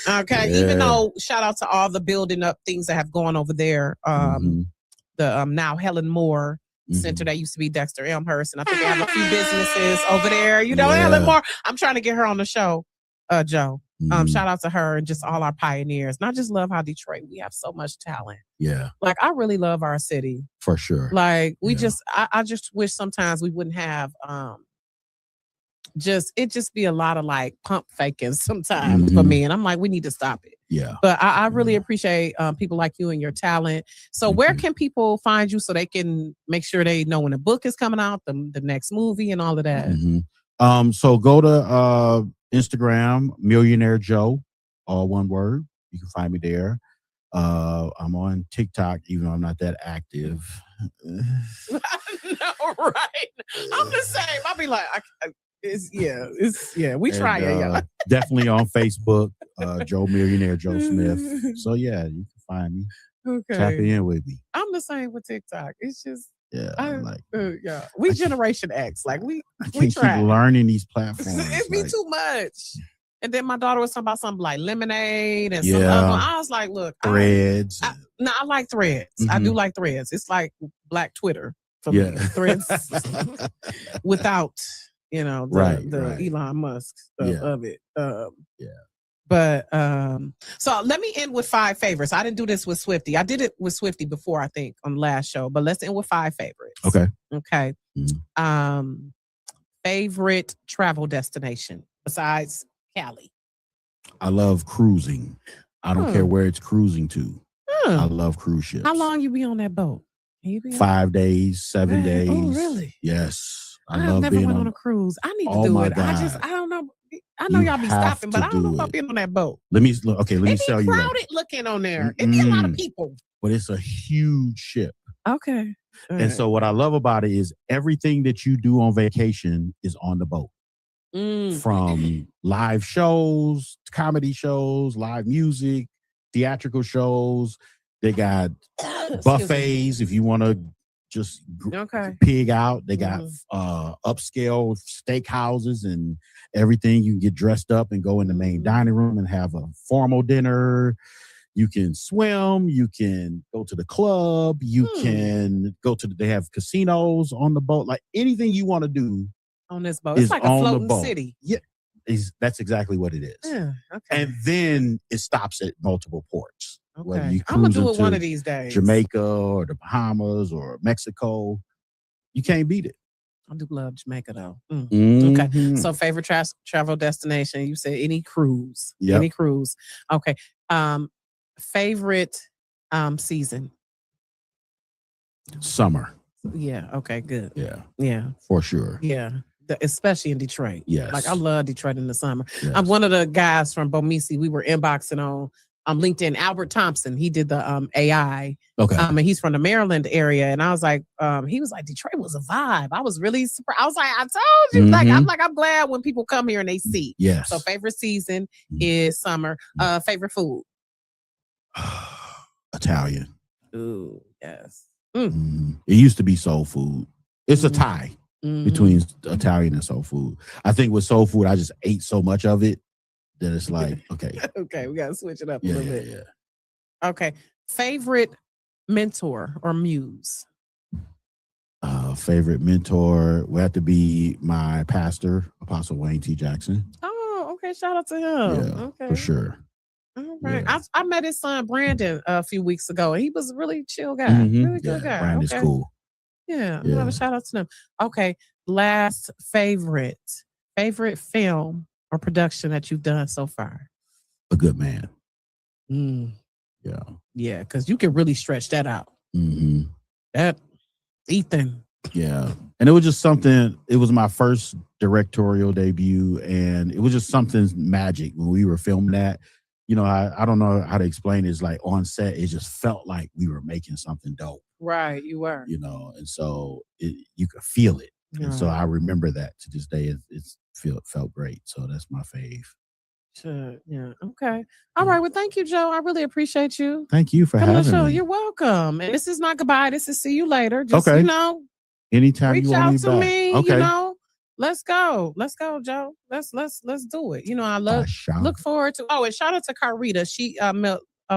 Yeah. Even though shout out to all the building up things that have gone over there. The now Helen Moore Center that used to be Dexter Elmhurst. And I think they have a few businesses over there. You know, Helen Moore. I'm trying to get her on the show, Joe. Shout out to her and just all our pioneers. And I just love how Detroit, we have so much talent. Yeah. Like, I really love our city. For sure. Like, we I just wish sometimes we wouldn't have, it just be a lot of like pump faking sometimes for me. And I'm like, we need to stop it. Yeah. But I really appreciate people like you and your talent. So where can people find you so they can make sure they know when the book is coming out, the next movie and all of that? So go to Instagram, Millionaire Joe, all one word. You can find me there. I'm on TikTok, even though I'm not that active. No, right? I'm the same. I'll be like, we try it. Definitely on Facebook, Joe Millionaire Joe Smith. So yeah, you can find me. Okay. Tap in with me. I'm the same with TikTok. It's just we I Generation X. Like we can't try. keep learning these platforms. It be too much. And then my daughter was talking about something like Lemonade and some other one. I was like, look, Threads. I like Threads. I do like Threads. It's like Black Twitter for me. Threads without, the Elon Musk stuff of it. But so let me end with 5 favorites. I didn't do this with Swifty. I did it with Swifty before, I think, on the last show. But let's end with 5 favorites. Okay. Favorite travel destination besides Cali? I love cruising. I don't care where it's cruising to. I love cruise ships. How long you be on that boat? 5 days, 7 days. Oh, really? Yes. I never went on a cruise. I need to do it. God. I don't know. I know y'all be stopping, but I don't know about being on that boat. Let me tell you. It be crowded looking on there. It be a lot of people. But it's a huge ship. Okay. And so what I love about it is everything that you do on vacation is on the boat. From live shows, comedy shows, live music, theatrical shows. They got buffets if you want to just pig out. They got upscale steak houses and everything. You can get dressed up and go in the main dining room and have a formal dinner. You can swim. You can go to the club. You can go to they have casinos on the boat. Like anything you want to do on this boat. It's like a floating city. Yeah. That's exactly what it is. Yeah. Okay. And then it stops at multiple ports. Okay. I'm going to do it one of these days. Jamaica or the Bahamas or Mexico. You can't beat it. I do love Jamaica though. Okay. So favorite travel destination, you said any cruise. Yep. Any cruise. Okay. Favorite season? Summer. Yeah. Okay, good. Yeah. Yeah. For sure. Yeah. Especially in Detroit. Yes. Like I love Detroit in the summer. Yes. I'm one of the guys from Bomisi. We were inboxing on LinkedIn. Albert Thompson. He did the AI. Okay. And he's from the Maryland area. And I was like, he was like, Detroit was a vibe. I was really surprised. I was like, I told you. I'm glad when people come here and they see. Yes. So favorite season is summer. Favorite food? Italian. Ooh, yes. It used to be soul food. It's a tie between Italian and soul food. I think with soul food, I just ate so much of it that it's like, okay. Okay, we got to switch it up a little bit. Yeah. Okay. Favorite mentor or muse? Favorite mentor would have to be my pastor, Apostle Wayne T. Jackson. Oh, okay. Shout out to him. Yeah, okay. for sure. All right. Yeah. I met his son Brandon a few weeks ago, and he was a really chill guy. Really good guy. Brandon's cool. Yeah, I'm gonna shout out to them. Okay, last favorite film or production that you've done so far? A Good Man. Yeah. Yeah, because you can really stretch that out. Mm-hmm. That Ethan. Yeah. And it was just something, it was my first directorial debut, and it was just something magic when we were filming that. You know, I don't know how to explain it. It's like on set, it just felt like we were making something dope. Right, you were. You know, and so you could feel it. And so I remember that to this day. It felt great. So that's my fave. Sure. Yeah. Okay. All right. Well, thank you, Joe. I really appreciate you. Thank you for Come on the having show. me. You're welcome. And this is not goodbye. This is see you later. Just, Okay. you know, Anytime reach you want out me to back. me. Okay. You know, let's go. Let's go, Joe. Let's do it. You know, I look forward to. Oh, and shout out to Carita. She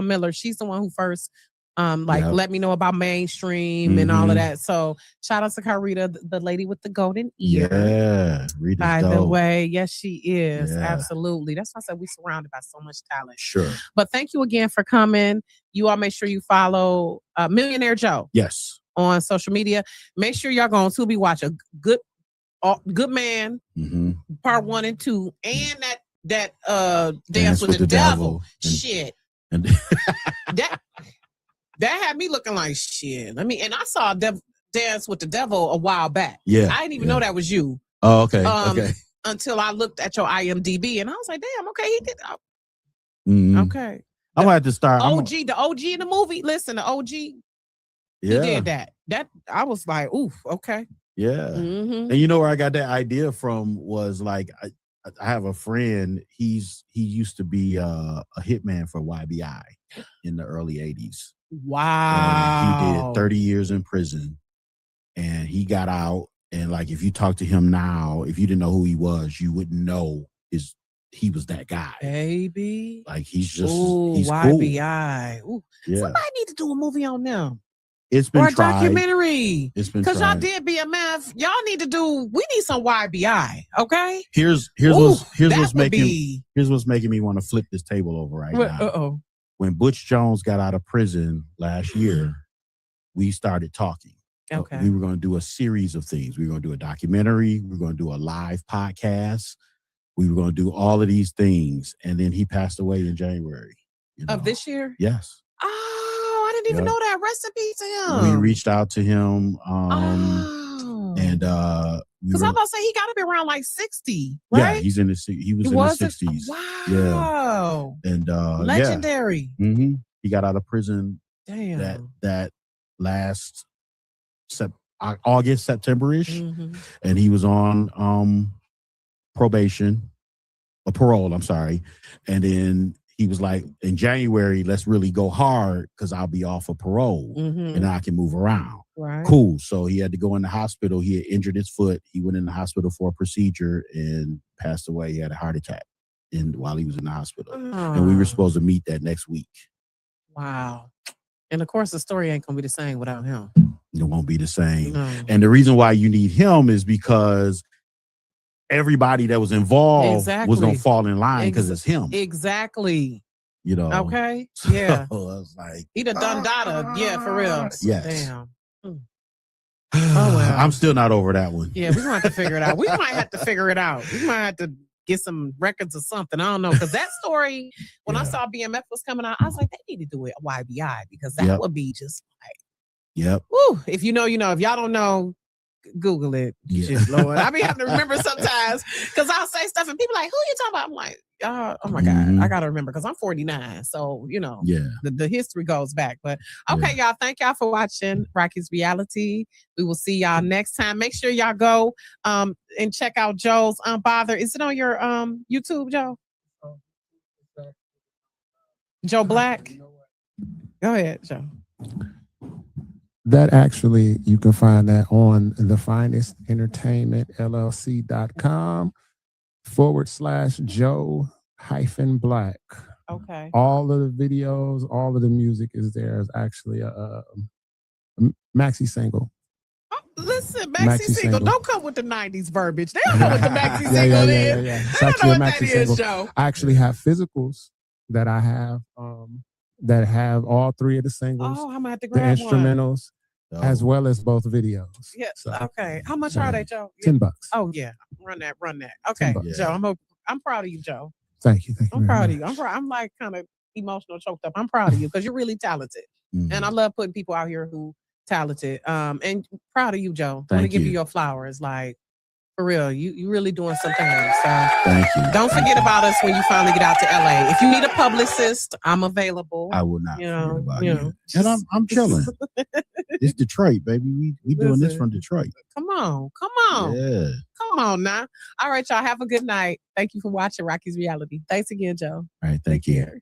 Miller. She's the one who first let me know about mainstream and all of that. So shout out to Carita, the lady with the golden ear. Yeah, Rita's by dope. the way, yes, she is. Yeah. Absolutely. That's why I said we're surrounded by so much talent. Sure. But thank you again for coming. You all make sure you follow Millionaire Joe. Yes. On social media. Make sure y'all go on Tubi, watch a good man, part 1 and 2, and that Dance with the Devil. Shit. And that had me looking like shit. And I saw Dance with the Devil a while back. Yeah. I didn't even know that was you. Oh, okay. Okay. Until I looked at your IMDb and I was like, damn, okay, he did. Okay. I'm gonna have to start. The OG in the movie. Listen, the OG. Yeah. He did that. That I was like, oof, okay. Yeah. And you know where I got that idea from was like I have a friend. He used to be a hitman for YBI in the early 80s. Wow. And he did 30 years in prison, and he got out. And like, if you talk to him now, if you didn't know who he was, you wouldn't know he was that guy. Baby. Like he's just he's YBI. Cool. Ooh. Yeah. Somebody need to do a movie on them. It's been or a tried. Documentary. It's been because y'all did BMF. Y'all need to we need some YBI. Okay. Here's what's making me want to flip this table over right now. When Butch Jones got out of prison last year, we started talking. Okay. We were going to do a series of things. We were going to do a documentary. We were going to do a live podcast. We were going to do all of these things. And then he passed away in January. Of this year? Yes. Oh, I didn't even know that. Rest in peace to him. We reached out to him. And because I was about to say he got to be around like 60, right? Yeah, he was in his 60s. Wow. Yeah. And legendary. Yeah. He got out of prison. Damn. That last August, September-ish. And he was on parole, I'm sorry. And then he was like, in January, let's really go hard because I'll be off of parole and I can move around. Right. Cool. So he had to go in the hospital. He had injured his foot. He went in the hospital for a procedure and passed away. He had a heart attack while he was in the hospital. And we were supposed to meet that next week. Wow. And of course, the story ain't going to be the same without him. It won't be the same. No. And the reason why you need him is because everybody that was involved was going to fall in line because it's him. Exactly. You know. Okay. Yeah. So I was like, he done data. Yeah, for real. Yes. Damn. Oh, well. I'm still not over that one. Yeah, we're going to have to figure it out. We might have to figure it out. We might have to get some records or something. I don't know. Because that story, when I saw BMF was coming out, I was like, they need to do it YBI because that would be just like, woo. If you know, you know. If y'all don't know, Google it. Just, Lord. I be having to remember sometimes because I'll say stuff and people like, who you talking about? I'm like, oh my God, I got to remember because I'm 49. So, you know, the history goes back. But okay, y'all, thank y'all for watching Rocki's Reality. We will see y'all next time. Make sure y'all go and check out Joe's Unbothered. Is it on your YouTube, Joe? Joe Black? Go ahead, Joe. That actually, you can find that on thefinestentertainmentllc.com/Joe-Black. Okay. All of the videos, all of the music is there. It's actually a maxi single. Oh, listen, maxi single. Don't come with the 90s verbiage. They don't know what the maxi single is. It's actually a maxi single. Joe. I actually have physicals that I have that have all three of the singles, I'm gonna have to the grab instrumentals, as well as both videos. Yeah. So, okay. How much are they, Joe? $10. Oh yeah. Run that. Okay, Joe. I'm proud of you, Joe. Thank you. I'm proud of you. I'm like kind of emotional, choked up. I'm proud of you because you're really talented. Mhm. And I love putting people out here who talented. And proud of you, Joe. Want to Thank give you you. your flowers. Like, for real, you really doing some things. So Thank you. don't forget about us when you finally get out to LA. If you need a publicist, I'm available. I will not You forget know, about you you. know, And I'm chilling. It's Detroit, baby. We doing this Listen. from Detroit. Come on. Yeah. Come on now. All right, y'all. Have a good night. Thank you for watching Rocky's Reality. Thanks again, Joe. All right. Thank you. Care.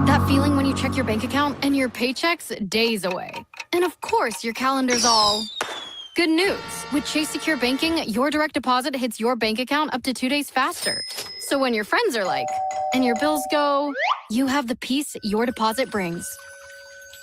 That feeling when you check your bank account and your paycheck's days away. And of course, your calendar's all good news. With Chase Secure Banking, your direct deposit hits your bank account up to 2 days faster. So when your friends are like, and your bills go, you have the peace your deposit brings.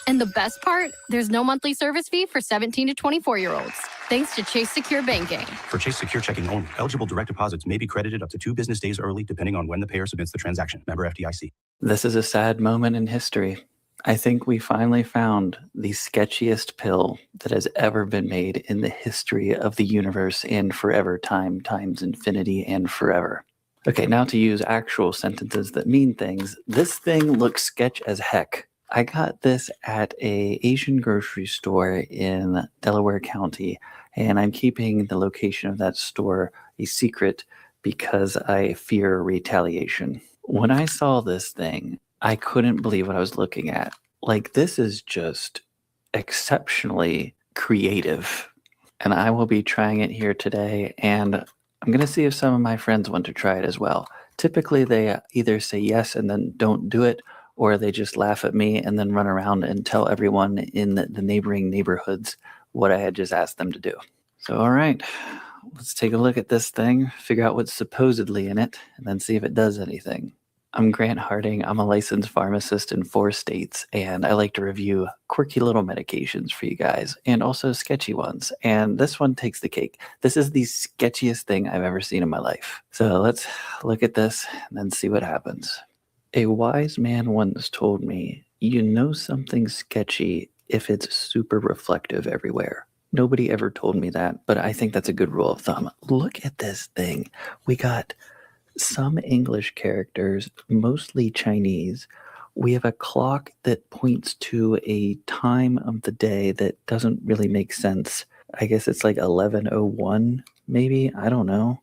And the best part, there's no monthly service fee for 17 to 24-year-olds. Thanks to Chase Secure Banking. For Chase Secure Checking only, eligible direct deposits may be credited up to 2 business days early, depending on when the payer submits the transaction. Member FDIC. This is a sad moment in history. I think we finally found the sketchiest pill that has ever been made in the history of the universe and forever, time times infinity and forever. Okay, now to use actual sentences that mean things. This thing looks sketch as heck. I got this at a Asian grocery store in Delaware County, and I'm keeping the location of that store a secret because I fear retaliation. When I saw this thing, I couldn't believe what I was looking at. Like, this is just exceptionally creative. And I will be trying it here today, and I'm going to see if some of my friends want to try it as well. Typically, they either say yes and then don't do it, or they just laugh at me and then run around and tell everyone in the neighboring neighborhoods what I had just asked them to do. So, all right, let's take a look at this thing, figure out what's supposedly in it, and then see if it does anything. I'm Grant Harding. I'm a licensed pharmacist in 4 states, and I like to review quirky little medications for you guys, and also sketchy ones. And this one takes the cake. This is the sketchiest thing I've ever seen in my life. So let's look at this and then see what happens. A wise man once told me, you know something's sketchy if it's super reflective everywhere. Nobody ever told me that, but I think that's a good rule of thumb. Look at this thing. We got some English characters, mostly Chinese. We have a clock that points to a time of the day that doesn't really make sense. I guess it's like 11:01, maybe? I don't know.